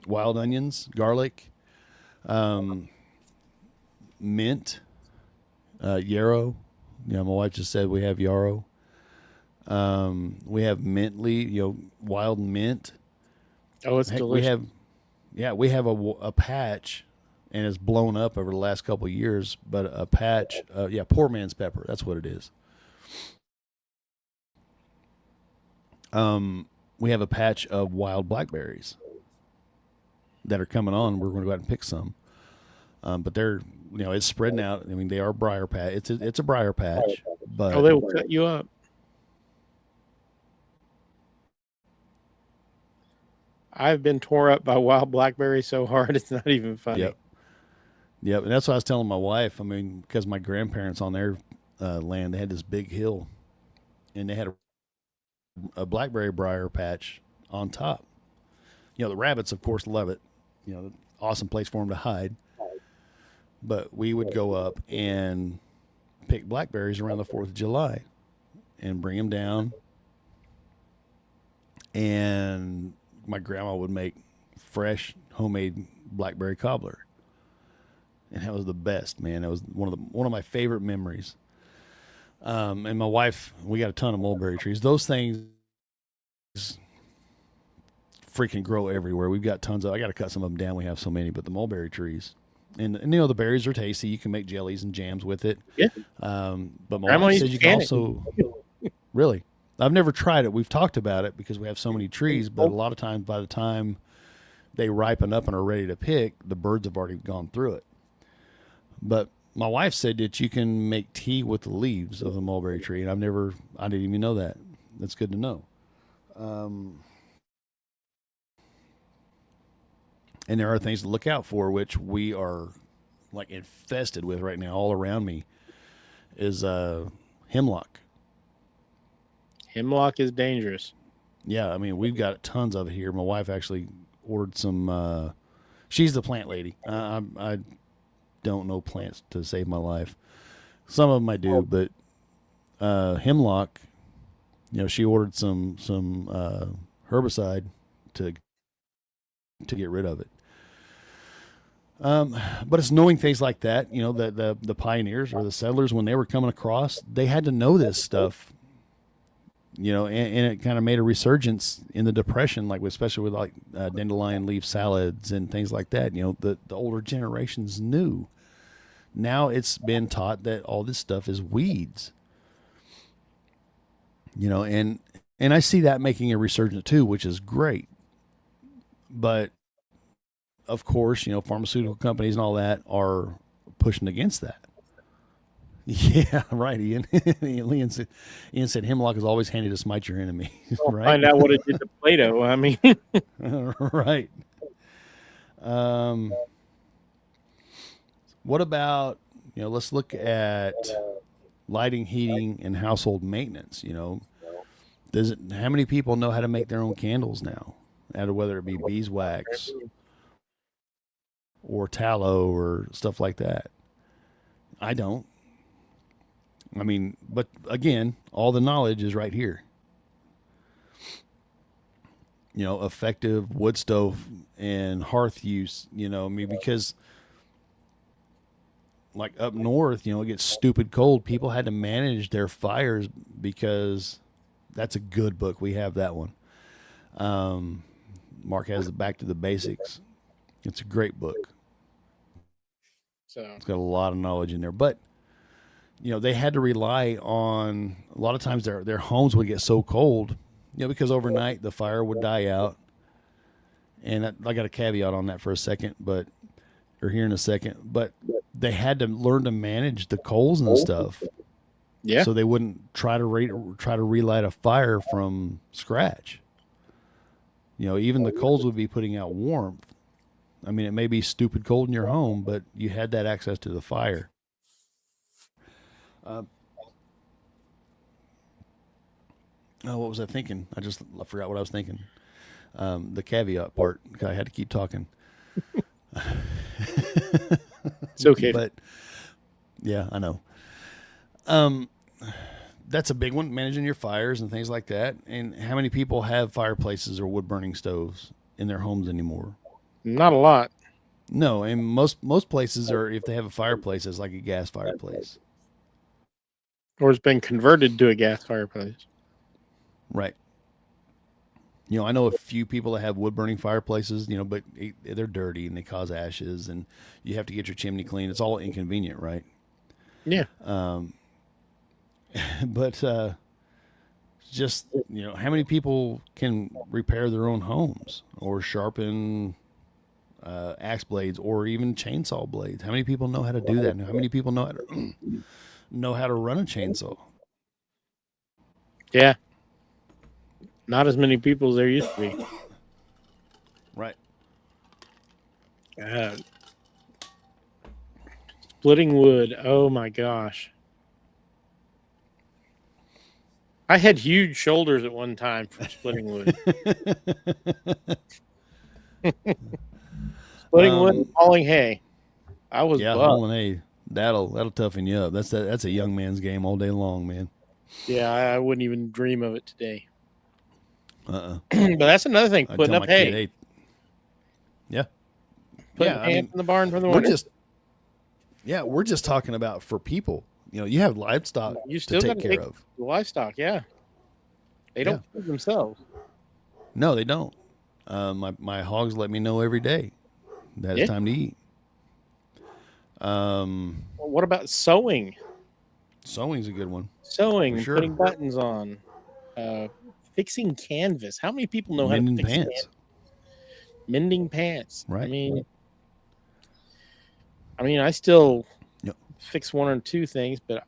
A: wild onions, garlic, mint, yarrow. My wife just said we have yarrow. We have mint leaf, wild mint.
B: Oh, it's delicious.
A: We have a patch, and it's blown up over the last couple of years. But a patch, poor man's pepper. That's what it is. We have a patch of wild blackberries that are coming on. We're going to go out and pick some. But they're, it's spreading out. I mean, they are briar patch. It's a briar patch, but
B: they will cut you up. I've been tore up by wild blackberry so hard it's not even funny.
A: Yep. And that's what I was telling my wife. I mean, because my grandparents on their land, they had this big hill, and they had a blackberry briar patch on top. The rabbits, of course, love it. Awesome place for them to hide. But we would go up and pick blackberries around the 4th of July and bring them down. And my grandma would make fresh homemade blackberry cobbler. And that was the best, man. That was one of my favorite memories. And my wife, we got a ton of mulberry trees. Those things freaking grow everywhere. We've got tons of. I got to cut some of them down. We have so many, but the mulberry trees, and the berries are tasty. You can make jellies and jams with it.
B: Yeah.
A: But my wife says you can also. Really, I've never tried it. We've talked about it because we have so many trees, but a lot of times by the time they ripen up and are ready to pick, the birds have already gone through it. But my wife said that you can make tea with the leaves of the mulberry tree, and I didn't even know that. That's good to know. And there are things to look out for, which we are like infested with right now. All around me is hemlock.
B: Hemlock is dangerous.
A: Yeah, I mean, we've got tons of it here. My wife actually ordered some. She's the plant lady. I don't know plants to save my life. Some of them I do, but hemlock, she ordered some herbicide to get rid of it. But it's knowing things like that. The pioneers or the settlers, when they were coming across, they had to know this stuff. And it kind of made a resurgence in the Depression, like especially with like dandelion leaf salads and things like that. The older generations knew. Now it's been taught that all this stuff is weeds. And I see that making a resurgence too, which is great. But of course, pharmaceutical companies and all that are pushing against that. Yeah, right, Ian. Ian said hemlock is always handy to smite your enemy.
B: We'll
A: right?
B: find out what it did to Plato. I mean,
A: right. What about, let's look at lighting, heating, and household maintenance. How many people know how to make their own candles now? Whether it be beeswax or tallow or stuff like that. I don't. I mean, but again, all the knowledge is right here. Effective wood stove and hearth use, because like up north, it gets stupid cold. People had to manage their fires because that's a good book. We have that one. Mark has the Back to the Basics. It's a great book.
B: so
A: It's got a lot of knowledge in there, but they had to rely on, a lot of times their homes would get so cold, because overnight the fire would die out. And I got a caveat on that for a second, but they had to learn to manage the coals and stuff.
B: yeah,
A: So they wouldn't try to relight a fire from scratch. Even the coals would be putting out warmth. I mean, it may be stupid cold in your home, but you had that access to the fire. What was I thinking? I forgot what I was thinking. The caveat part. I had to keep talking.
B: it's okay.
A: But yeah, I know. That's a big one, managing your fires and things like that. And how many people have fireplaces or wood burning stoves in their homes anymore?
B: Not a lot.
A: No, and most places are, if they have a fireplace, it's like a gas fireplace.
B: Or it's been converted to a gas fireplace.
A: Right. I know a few people that have wood burning fireplaces, but they're dirty and they cause ashes and you have to get your chimney clean. It's all inconvenient, right?
B: Yeah.
A: But just, how many people can repair their own homes or sharpen axe blades or even chainsaw blades? How many people know how to do that? How many people know how to run a chainsaw?
B: Yeah. Not as many people as there used to be.
A: Right.
B: Splitting wood. Oh my gosh. I had huge shoulders at one time for splitting wood. Splitting wood and hauling hay. I was buff.
A: Hauling hay. That'll toughen you up. That's a young man's game all day long, man.
B: Yeah, I wouldn't even dream of it today.
A: But
B: that's another thing, putting up hay.
A: Kid, yeah.
B: Putting hay in the barn for the winter.
A: We're just talking about for people. You have livestock
B: you still
A: to take care of.
B: The livestock, yeah. They don't feed themselves.
A: No, they don't. My hogs let me know every day that it's time to eat.
B: Well, what about sewing?
A: Sewing's a good one.
B: Sewing,
A: sure.
B: Putting buttons on, fixing canvas. How many people know how to fix pants? Mending pants.
A: Right.
B: I mean, I still fix one or two things, but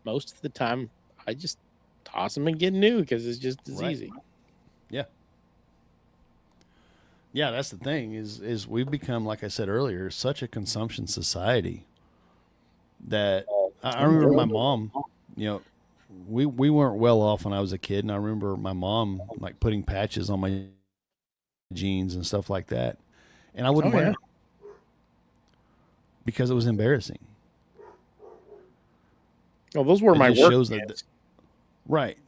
B: most of the time I just toss them and get new because it's just as easy.
A: Yeah. Yeah, that's the thing is we've become, like I said earlier, such a consumption society that I remember my mom, we weren't well off when I was a kid, and I remember my mom like putting patches on my jeans and stuff like that, and I wouldn't wear them because it was embarrassing.
B: Oh, those were my work pants.
A: Right.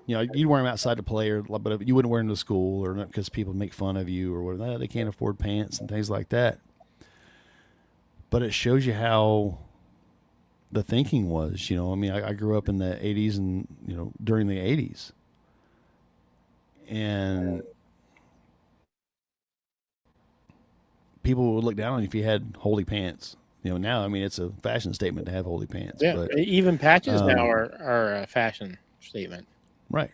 A: You'd wear them outside to play, but you wouldn't wear them to school or not because people make fun of you or whatever. They can't afford pants and things like that. But it shows you how the thinking was, I grew up in the 80s and, during the 80s. And people would look down on you if you had holdy pants. Now, it's a fashion statement to have holdy pants.
B: Yeah,
A: but,
B: even patches now are a fashion statement.
A: Right.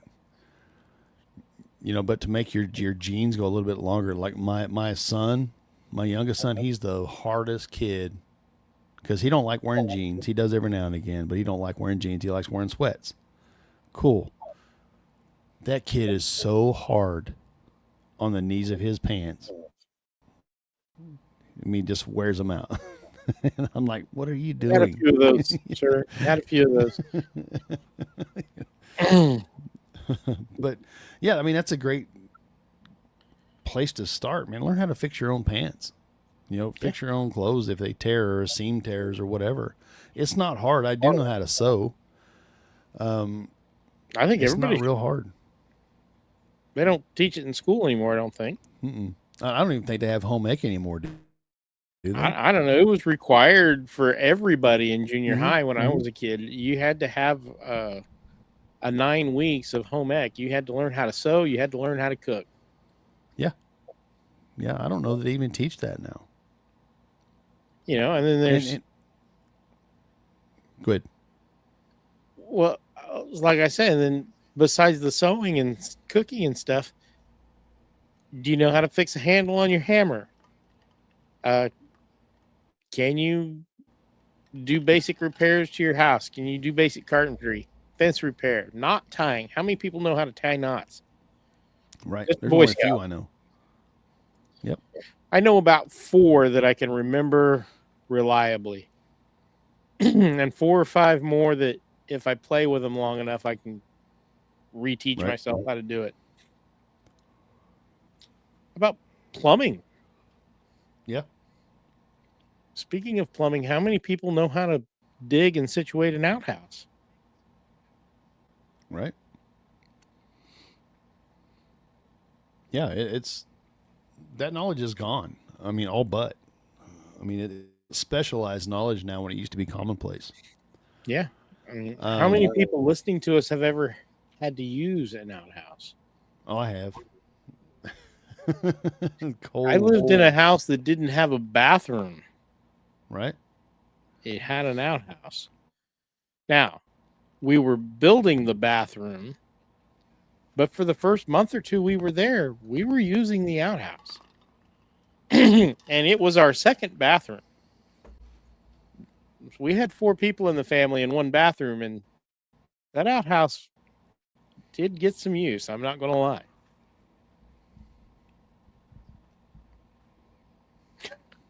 A: But to make your jeans go a little bit longer, like my son, My youngest son, he's the hardest kid because he don't like wearing jeans. He does every now and again, but he don't like wearing jeans. He likes wearing sweats. Cool. That kid is so hard on the knees of his pants. I mean, just wears them out. And I'm like, what are you doing?
B: Had a few of those, sure. Had a few of those.
A: But yeah, I mean, that's a great place to start, man. Learn how to fix your own pants. Fix your own clothes if they tear or seam tears or whatever. It's not hard. I do know how to sew.
B: I think
A: It's
B: everybody.
A: not real hard.
B: They don't teach it in school anymore, I don't think.
A: Mm-mm. I don't even think they have home ec anymore, do they?
B: I don't know. It was required for everybody in junior
A: Mhm,
B: high when I
A: mhm.
B: was a kid. You had to have a 9 weeks of home ec. You had to learn how to sew. You had to learn how to cook.
A: Yeah, I don't know that they even teach that now.
B: And then there's,
A: Go ahead.
B: well, like I said, and then besides the sewing and cooking and stuff, do you know how to fix a handle on your hammer? Can you do basic repairs to your house? Can you do basic carpentry, fence repair, knot tying? How many people know how to tie knots?
A: Right.
B: Just
A: There's
B: Boy
A: only a few
B: Scout.
A: I know. Yep.
B: I know about 4 that I can remember reliably, and 4 or 5 more that if I play with them long enough, I can reteach
A: Right.
B: myself how to do it. About plumbing.
A: Yeah.
B: Speaking of plumbing, how many people know how to dig and situate an outhouse?
A: Right. Yeah, it's that knowledge is gone. I mean, all but. I mean, it's specialized knowledge now when it used to be commonplace.
B: Yeah. I mean, how many people listening to us have ever had to use an outhouse?
A: Oh, I have.
B: I lived in a house that didn't have a bathroom.
A: Right.
B: It had an outhouse. Now, we were building the bathroom, but for the first month or 2 we were there, we were using the outhouse. And it was our second bathroom. We had 4 people in the family in one bathroom, and that outhouse did get some use. I'm not going to lie.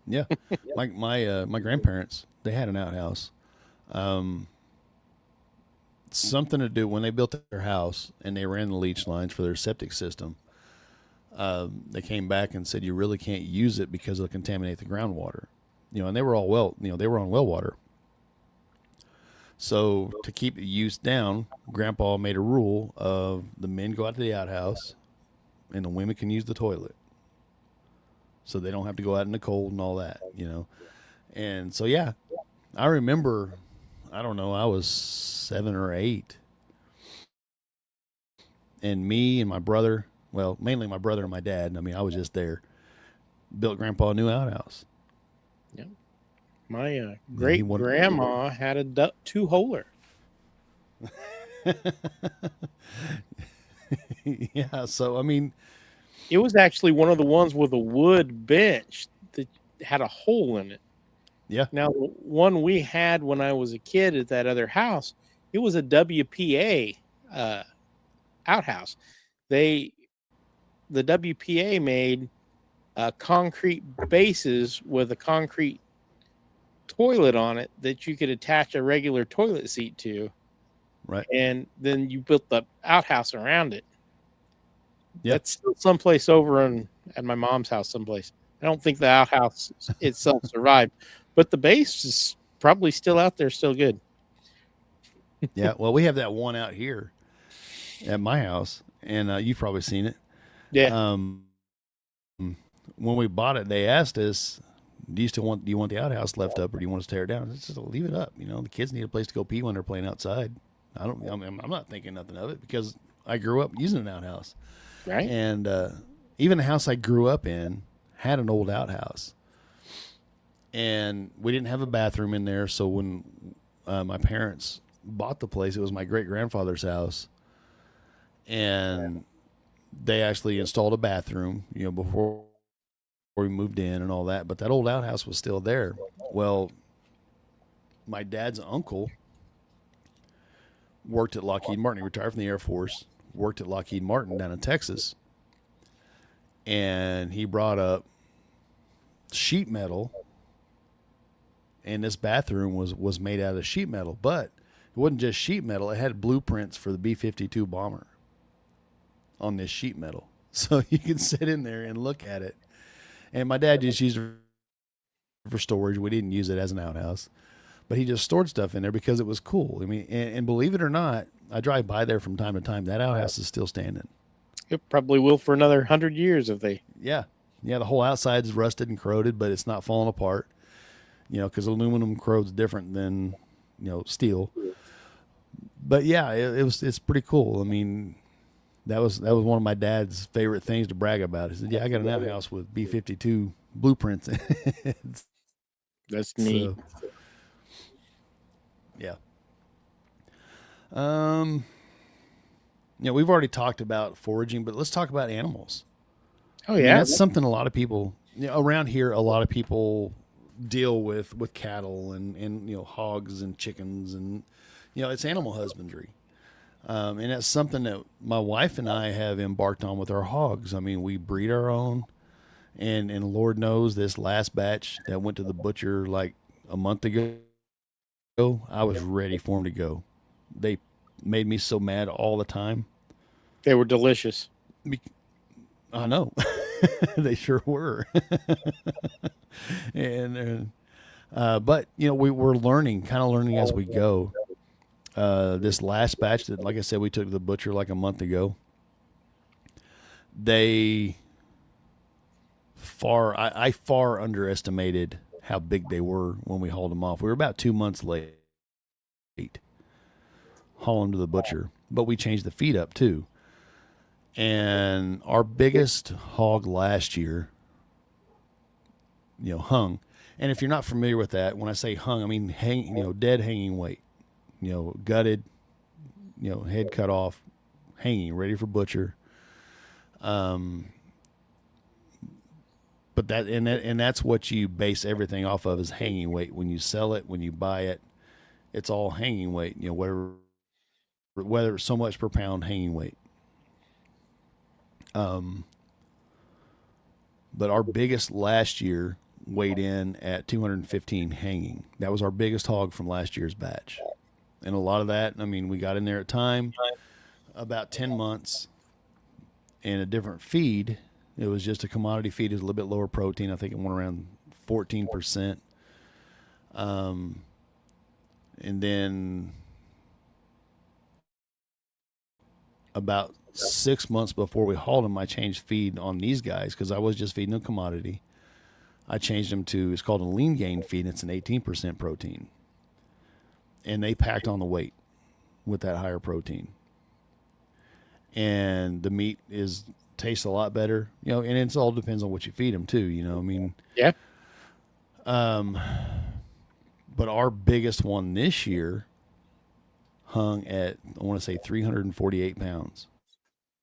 A: Yeah. Like my grandparents, they had an outhouse. Something to do when they built their house and they ran the leach lines for their septic system. They came back and said you really can't use it because it'll contaminate the groundwater. And they were all they were on well water. So to keep the use down, Grandpa made a rule of the men go out to the outhouse and the women can use the toilet. So they don't have to go out in the cold and all that, And so, yeah, I remember, I don't know, I was 7 or 8. And me and my brother, well, mainly my brother and my dad, I mean, I was just there, built Grandpa a new outhouse.
B: Yeah. My great-grandma had a 2-holer.
A: Yeah, so, I mean,
B: it was actually one of the ones with a wood bench that had a hole in it.
A: Yeah.
B: Now, the one we had when I was a kid at that other house, it was a WPA outhouse. The WPA made concrete bases with a concrete toilet on it that you could attach a regular toilet seat to.
A: Right.
B: And then you built the outhouse around it.
A: Yep.
B: That's still someplace over at my mom's house someplace. I don't think the outhouse itself survived, but the base is probably still out there, still good.
A: Yeah, well, we have that one out here at my house, and you've probably seen it.
B: Yeah.
A: When we bought it, they asked us, do you want the outhouse left up or do you want us to tear it down? It's just leave it up. The kids need a place to go pee when they're playing outside. I'm not thinking nothing of it because I grew up using an outhouse.
B: Right.
A: And even the house I grew up in had an old outhouse. And we didn't have a bathroom in there. So when my parents bought the place, it was my great-grandfather's house. And they actually installed a bathroom, before we moved in and all that, but that old outhouse was still there. Well, my dad's uncle worked at Lockheed Martin. He retired from the Air Force, worked at Lockheed Martin down in Texas, and he brought up sheet metal, and this bathroom was made out of sheet metal, but it wasn't just sheet metal. It had blueprints for the B-52 bomber on this sheet metal. So you can sit in there and look at it. And my dad just used it for storage. We didn't use it as an outhouse, but he just stored stuff in there because it was cool. I mean, and believe it or not, I drive by there from time to time. That outhouse is still standing.
B: It probably will for another 100 years if they.
A: Yeah. Yeah, the whole outside is rusted and corroded, but it's not falling apart. You know, because aluminum corrodes different than, steel. But yeah, it's pretty cool. I mean, that was one of my dad's favorite things to brag about. He said, "Yeah, I got an outhouse with B-52 blueprints."
B: That's neat.
A: So, yeah. We've already talked about foraging, but let's talk about animals.
B: Oh
A: I mean,
B: yeah,
A: that's something a lot of people around here. A lot of people deal with cattle and hogs and chickens, and it's animal husbandry, and that's something that my wife and I have embarked on with our hogs. I mean, we breed our own, and Lord knows this last batch that went to the butcher like a month ago, I was ready for them to go. They made me so mad all the time.
B: they were delicious.
A: I know. They sure were. And but we're learning as we go. This last batch that, like I said, we took to the butcher like a month ago, I far underestimated how big they were when we hauled them off. We were about 2 months late hauling them to the butcher, but we changed the feed up too. And our biggest hog last year, hung. And if you're not familiar with that, when I say hung, I mean dead hanging weight, gutted, head cut off, hanging, ready for butcher. But that's what you base everything off of, is hanging weight. When you sell it, when you buy it, it's all hanging weight. Whether it's so much per pound hanging weight. But our biggest last year weighed in at 215 hanging. That was our biggest hog from last year's batch. And a lot of that, I mean, we got in there at time, about 10 months, and a different feed. It was just a commodity feed. It was a little bit lower protein. I think it went around 14%. And then about 6 months before we hauled them, I changed feed on these guys because I was just feeding them commodity. I changed them to, it's called a lean gain feed. It's an 18% protein. And they packed on the weight with that higher protein. And the meat tastes a lot better, and it all depends on what you feed them too, I mean.
B: Yeah.
A: But our biggest one this year hung at, I want to say 348 pounds.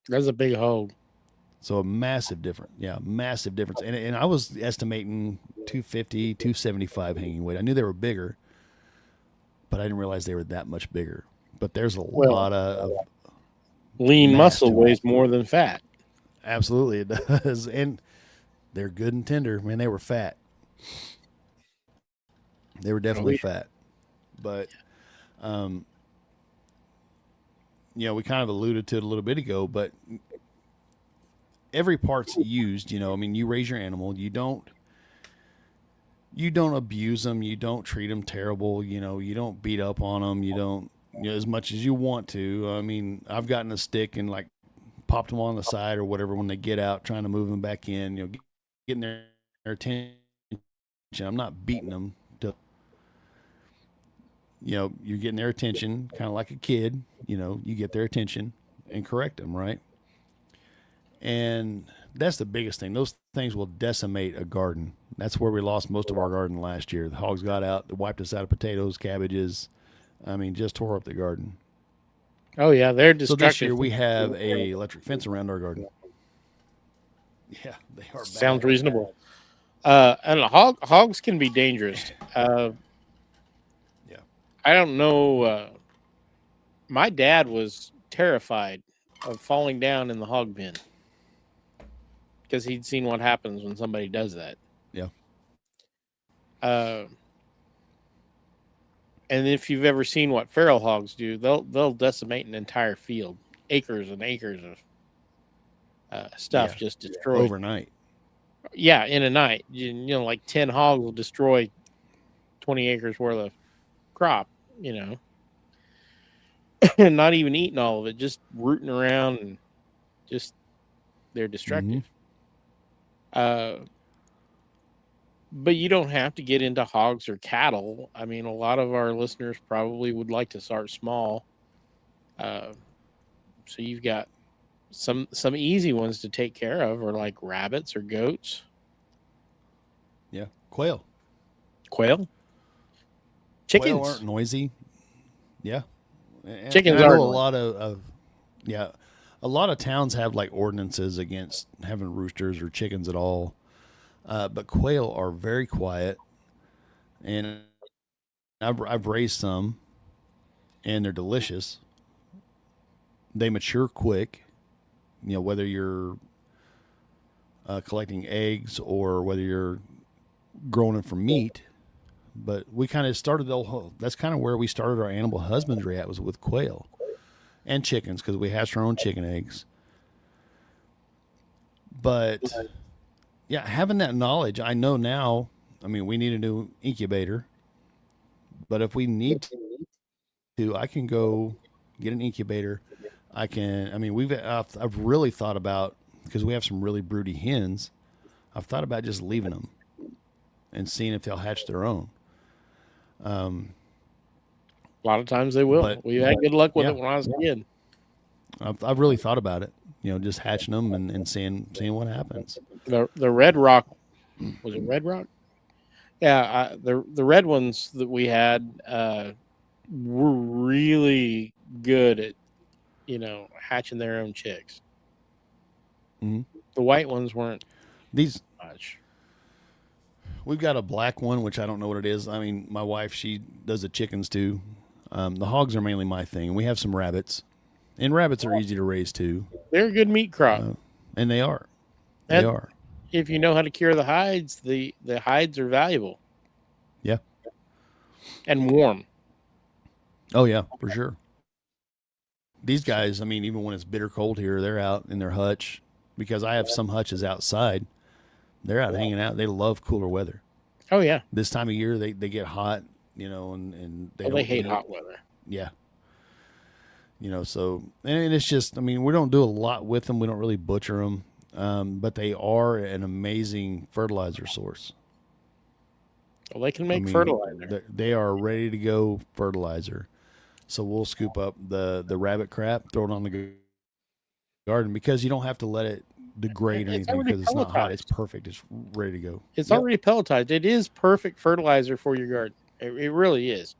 B: That's a big hog.
A: So a massive difference. Yeah, massive difference. And I was estimating 250, 275 hanging weight. I knew they were bigger, but I didn't realize they were that much bigger. But there's a lot of
B: lean muscle weighs more than fat.
A: Absolutely it does. And they're good and tender. Man, they were fat. They were definitely fat. But we kind of alluded to it a little bit ago, but every part's used, I mean, you raise your animal, you don't abuse them, you don't treat them terrible, you don't beat up on them, you don't, as much as you want to. I mean, I've gotten a stick and like popped them on the side or whatever when they get out, trying to move them back in, getting their attention. I'm not beating them to, you're getting their attention, kind of like a kid, you get their attention and correct them, right? And that's the biggest thing. Those things will decimate a garden. That's where we lost most of our garden last year. The hogs got out, they wiped us out of potatoes, cabbages. I mean, just tore up the garden.
B: Oh yeah, they're destructive.
A: So this year we have a electric fence around our garden. Yeah, they are bad.
B: Sounds reasonable. And hogs can be dangerous.
A: Yeah.
B: I don't know. My dad was terrified of falling down in the hog pen because he'd seen what happens when somebody does that.
A: Yeah.
B: Uh, and if you've ever seen what feral hogs do, they'll decimate an entire field, acres and acres of stuff
A: Yeah.
B: just destroyed.
A: Overnight.
B: Yeah, in a night. Like 10 hogs will destroy 20 acres worth of crop, and not even eating all of it, just rooting around and just they're destructive. But you don't have to get into hogs or cattle. I mean, a lot of our listeners probably would like to start small. So you've got some easy ones to take care of, or like rabbits or goats.
A: Yeah. Quail.
B: Chickens.
A: Quail aren't noisy. Yeah.
B: Chickens
A: I know
B: are
A: a lot of a lot of towns have like ordinances against having roosters or chickens at all. But quail are very quiet, and I've raised some, and they're delicious. They mature quick. Whether you're collecting eggs or whether you're growing them for meat. But we kind of started that's kind of where we started our animal husbandry at, was with quail and chickens, because we hatched our own chicken eggs. But yeah, having that knowledge, I know now. I mean, we need a new incubator, but if we need to, I can go get an incubator. I mean, I've really thought about, because we have some really broody hens. I've thought about just leaving them and seeing if they'll hatch their own.
B: A lot of times they will.
A: But
B: we had good luck with
A: yeah.
B: it when I was a kid.
A: I've really thought about it. Just hatching them and seeing what happens.
B: The Red Rock, was it Red Rock? Yeah, the red ones that we had were really good at hatching their own chicks.
A: Mm-hmm.
B: The white ones weren't
A: These
B: much.
A: We've got a black one, which I don't know what it is. I mean, my wife, she does the chickens too. The hogs are mainly my thing. We have some rabbits, and rabbits are easy to raise too.
B: They're a good meat crop,
A: and they are. They are.
B: If you know how to cure the hides, the hides are valuable.
A: Yeah.
B: And warm.
A: Oh yeah, for sure. These guys, I mean, even when it's bitter cold here, they're out in their hutch, because I have some hutches outside. They're out hanging out. They love cooler weather.
B: Oh yeah.
A: This time of year, they get hot, and
B: they hate hot weather.
A: Yeah. So, and it's just, I mean, we don't do a lot with them. We don't really butcher them, but they are an amazing fertilizer source.
B: Well, they can make fertilizer.
A: They are ready to go fertilizer. So we'll scoop up the rabbit crap, throw it on the garden, because you don't have to let it degrade or anything, because it's not hot. It's perfect. It's ready to go.
B: It's already pelletized. It is perfect fertilizer for your garden. It really is.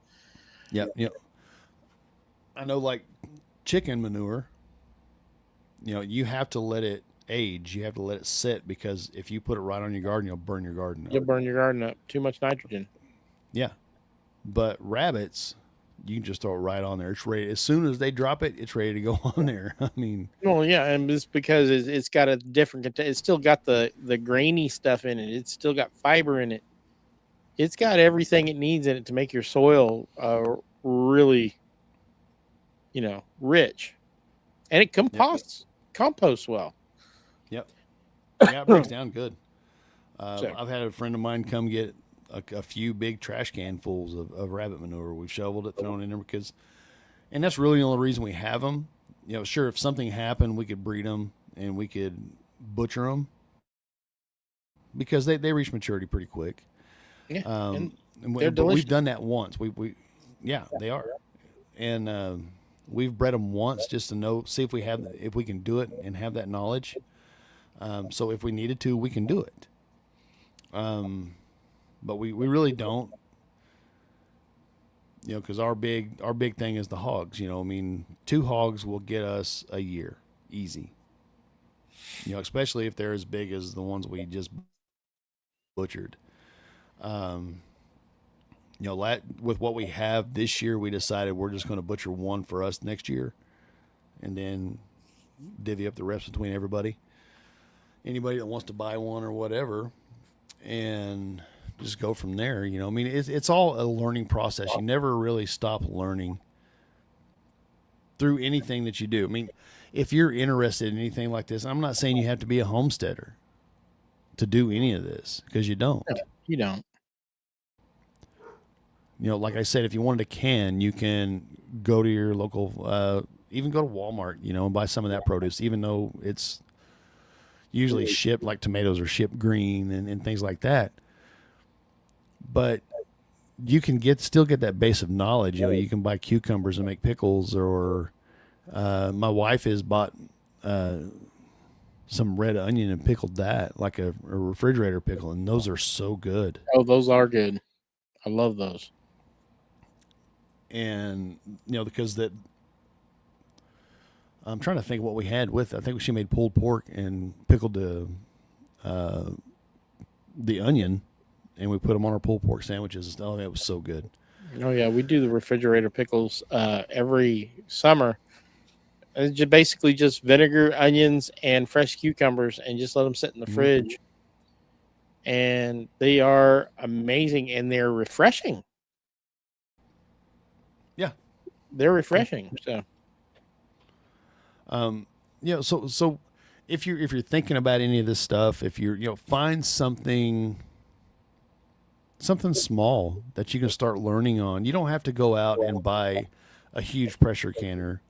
A: Yeah. I know, like chicken manure, you have to let it age. You have to let it sit, because if you put it right on your garden, you'll burn your garden up.
B: You'll burn your garden up. Too much nitrogen.
A: Yeah. But rabbits, you can just throw it right on there. It's ready. As soon as they drop it, it's ready to go on there. I mean.
B: Well, yeah, and it's because it's got a different. It's still got the grainy stuff in it. It's still got fiber in it. It's got everything it needs in it to make your soil really, rich, and it composts well.
A: Yep. Yeah, it breaks down good. I've had a friend of mine come get a few big trash can fulls of rabbit manure. We've shoveled it, thrown in there, and that's really the only reason we have them. Sure, if something happened, we could breed them and we could butcher them, because they reach maturity pretty quick.
B: Yeah,
A: but we've done that once. Yeah, they are, and we've bred them once just to see if we can do it and have that knowledge. So if we needed to, we can do it. But we really don't, because our big thing is the hogs. I mean, 2 hogs will get us a year easy. Especially if they're as big as the ones we just butchered. With what we have this year, we decided we're just going to butcher one for us next year, and then divvy up the rest between everybody. Anybody that wants to buy one or whatever, and just go from there. I mean, it's all a learning process. You never really stop learning through anything that you do. I mean, if you're interested in anything like this, I'm not saying you have to be a homesteader to do any of this, because you don't.
B: No, you don't.
A: Like I said, if you wanted a can, you can go to your local, even go to Walmart, and buy some of that produce, even though it's usually shipped, like tomatoes are shipped green and things like that. But you can still get that base of knowledge. You can buy cucumbers and make pickles, or my wife has bought some red onion and pickled that, like a refrigerator pickle, and those are so good.
B: Oh, those are good. I love those.
A: And because that, I'm trying to think what we had with. I think she made pulled pork and pickled the onion, and we put them on our pulled pork sandwiches. Oh, it was so good.
B: Oh yeah, we do the refrigerator pickles every summer. It's basically just vinegar, onions, and fresh cucumbers, and just let them sit in the fridge. And they are amazing, and they're refreshing.
A: Yeah,
B: they're refreshing. So,
A: So if you're thinking about any of this stuff, if you're find something small that you can start learning on. You don't have to go out and buy a huge pressure canner.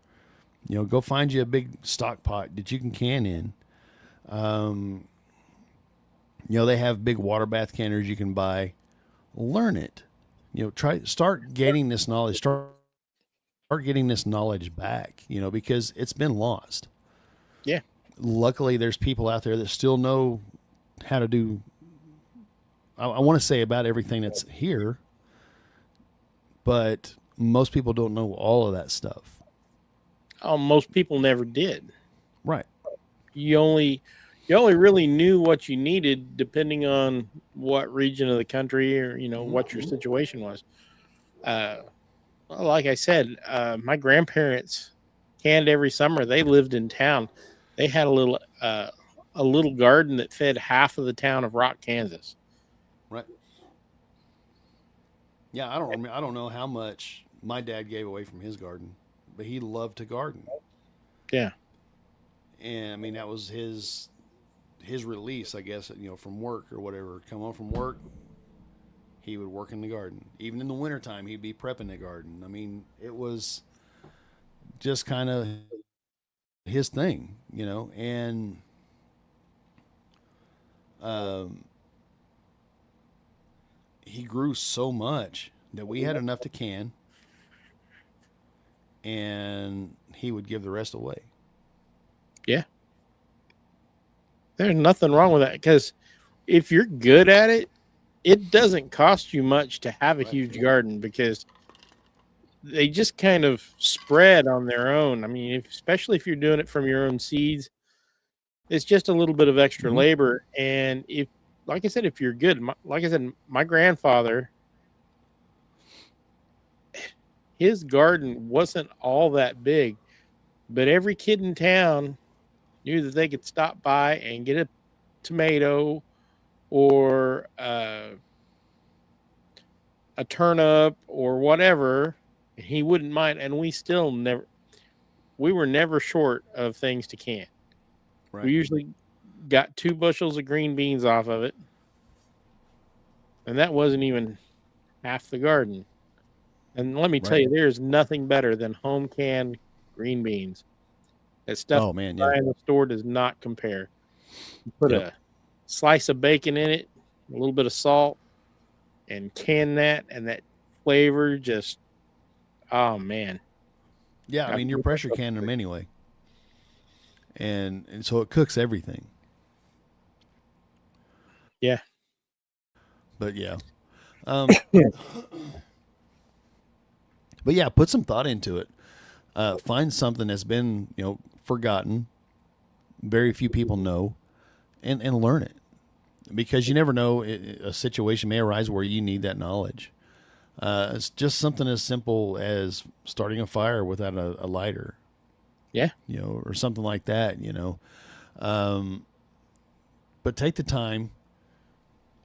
A: Go find you a big stock pot that you can can in. They have big water bath canners you can buy. Learn it. Start getting this knowledge. Start getting this knowledge back, because it's been lost.
B: Yeah.
A: Luckily, there's people out there that still know how to do, I want to say, about everything that's here, but most people don't know all of that stuff.
B: Oh, most people never did.
A: Right.
B: You only really knew what you needed depending on what region of the country or what your situation was. Like I said, my grandparents canned every summer. They lived in town. They had a little garden that fed half of the town of Rock, Kansas.
A: Right. Yeah, I don't know how much my dad gave away from his garden, but he loved to garden.
B: Yeah.
A: And I mean, that was his release, I guess, from work or whatever. Come home from work, he would work in the garden. Even in the wintertime, he'd be prepping the garden. I mean, it was just kind of his thing, and he grew so much that we had enough to can, and he would give the rest away.
B: Yeah. There's nothing wrong with that, because if you're good at it, it doesn't cost you much to have a huge garden, because they just kind of spread on their own. I mean, especially if you're doing it from your own seeds, it's just a little bit of extra labor. And like I said, if you're good, my grandfather, his garden wasn't all that big, but every kid in town knew that they could stop by and get a tomato or a turnip or whatever, and he wouldn't mind. And we were never short of things to can. Right. We usually got 2 bushels of green beans off of it, and that wasn't even half the garden. And let me tell you, there's nothing better than home canned green beans. That stuff in the store does not compare. You put a slice of bacon in it, a little bit of salt, and can that, and that flavor just, oh man.
A: Yeah, I mean, you're pressure canning them anyway. And so it cooks everything.
B: Yeah.
A: But yeah. But yeah, put some thought into it. Find something that's been, forgotten, very few people know, and learn it. because you never know, a situation may arise where you need that knowledge. It's just something as simple as starting a fire without a lighter,
B: Yeah.
A: or something like that, but take the time,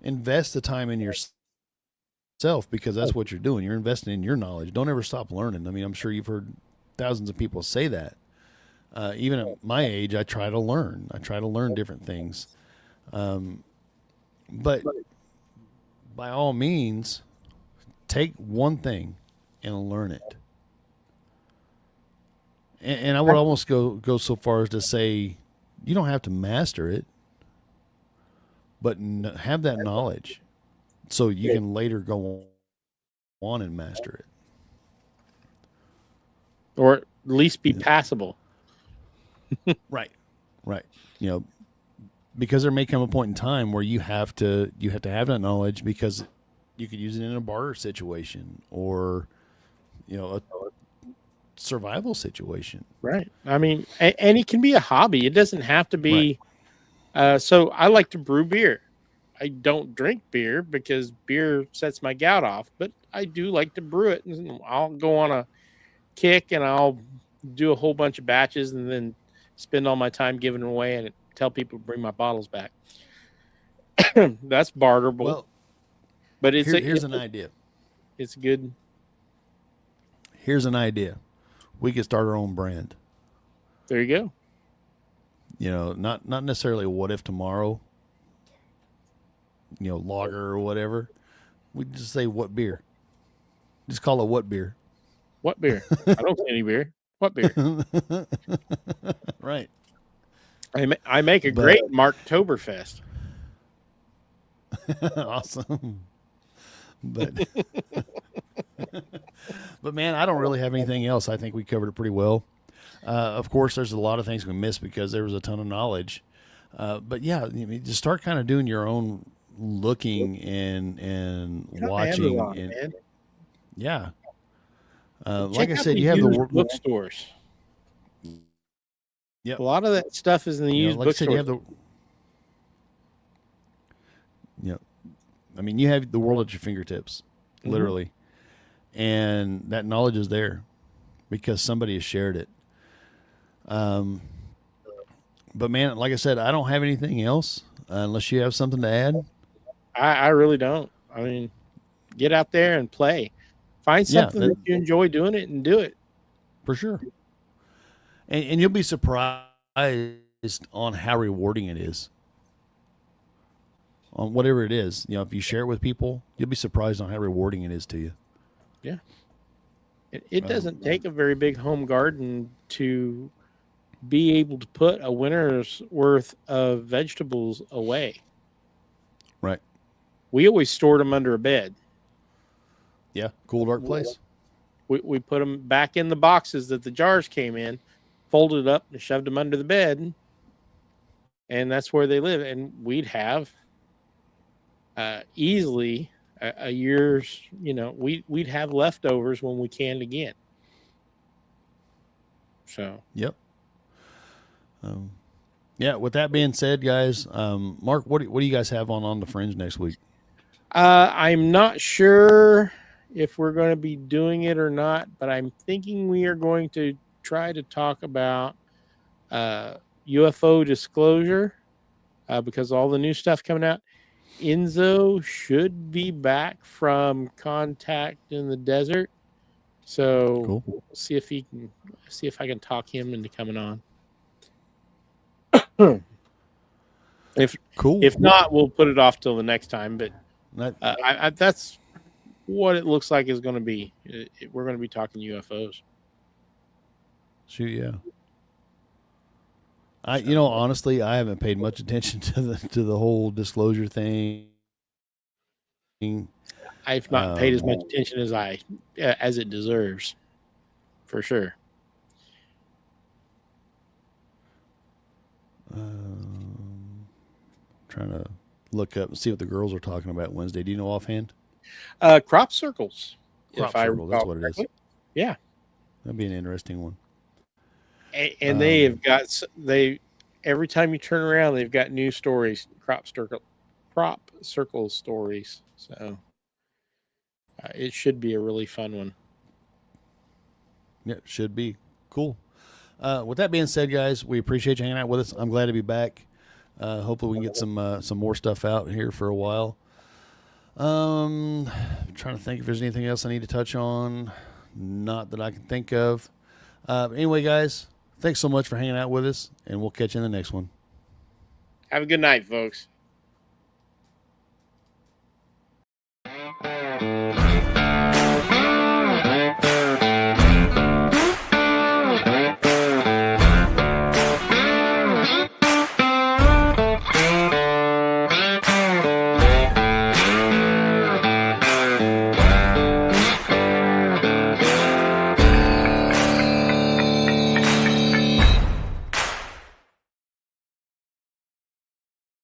A: invest the time in yourself, because that's what you're doing. You're investing in your knowledge. Don't ever stop learning. I mean, I'm sure you've heard thousands of people say that. Even at my age, I try to learn. I try to learn different things. But by all means, take one thing and learn it. And I would almost go so far as to say, you don't have to master it, but have that knowledge so you can later go on and master it.
B: Or at least be passable.
A: Right. Because there may come a point in time where you have to have that knowledge, because you could use it in a barter situation or a survival situation.
B: Right. I mean, and it can be a hobby. It doesn't have to be. Right. So I like to brew beer. I don't drink beer because beer sets my gout off, but I do like to brew it. And I'll go on a kick and I'll do a whole bunch of batches and then spend all my time giving away and tell people to bring my bottles back. That's barterable.
A: Well,
B: but
A: here's an idea.
B: It's good.
A: Here's an idea. We could start our own brand.
B: There you
A: go. Not necessarily what if tomorrow, lager or whatever. We just say what beer. Just call it what beer.
B: What beer? I don't see any beer. What beer?
A: Right.
B: I make a great Marktoberfest.
A: Awesome. But man, I don't really have anything else. I think we covered it pretty well. Of course, there's a lot of things we missed because there was a ton of knowledge. But yeah, just start kind of doing your own looking and watching. And yeah. Like I said, you have the
B: bookstores.
A: Yeah,
B: a lot of that stuff is in the used bookstores.
A: You have the. I mean, you have the world at your fingertips, literally, and that knowledge is there because somebody has shared it. But man, like I said, I don't have anything else unless you have something to add.
B: I really don't. I mean, get out there and play. Find something that you enjoy doing it and do it.
A: For sure. And you'll be surprised on how rewarding it is. On whatever it is. If you share it with people, you'll be surprised on how rewarding it is to you.
B: Yeah. It doesn't take a very big home garden to be able to put a winter's worth of vegetables away.
A: Right.
B: We always stored them under a bed.
A: Yeah, cool, dark place.
B: We put them back in the boxes that the jars came in, folded up and shoved them under the bed, and that's where they live. And we'd have easily a year's, we'd have leftovers when we canned again. So.
A: Yep. Yeah. With that being said, guys, Mark, what do you guys have on the Fringe next week?
B: I'm not sure if we're going to be doing it or not, but I'm thinking we are going to try to talk about UFO disclosure because all the new stuff coming out. Enzo should be back from Contact in the Desert, so
A: cool.
B: We'll see if I can talk him into coming on. If not, we'll put it off till the next time. But that's what it looks like is going to be. We're going to be talking UFOs.
A: Shoot, yeah. Honestly, I haven't paid much attention to the whole disclosure thing.
B: I've not paid as much attention as it deserves, for sure.
A: Trying to look up and see what the girls are talking about Wednesday. Do you know offhand?
B: Crop circles.
A: Crop circles, that's what it is.
B: Yeah.
A: That'd be an interesting one.
B: And they have got every time you turn around, they've got new stories. Crop circle. crop circle stories. So it should be a really fun one.
A: Yeah, should be cool. With that being said, guys, we appreciate you hanging out with us. I'm glad to be back. Hopefully, we can get some more stuff out here for a while. I'm trying to think if there's anything else I need to touch on. Not that I can think of. Anyway, guys, thanks so much for hanging out with us, and we'll catch you in the next one.
B: Have a good night, folks.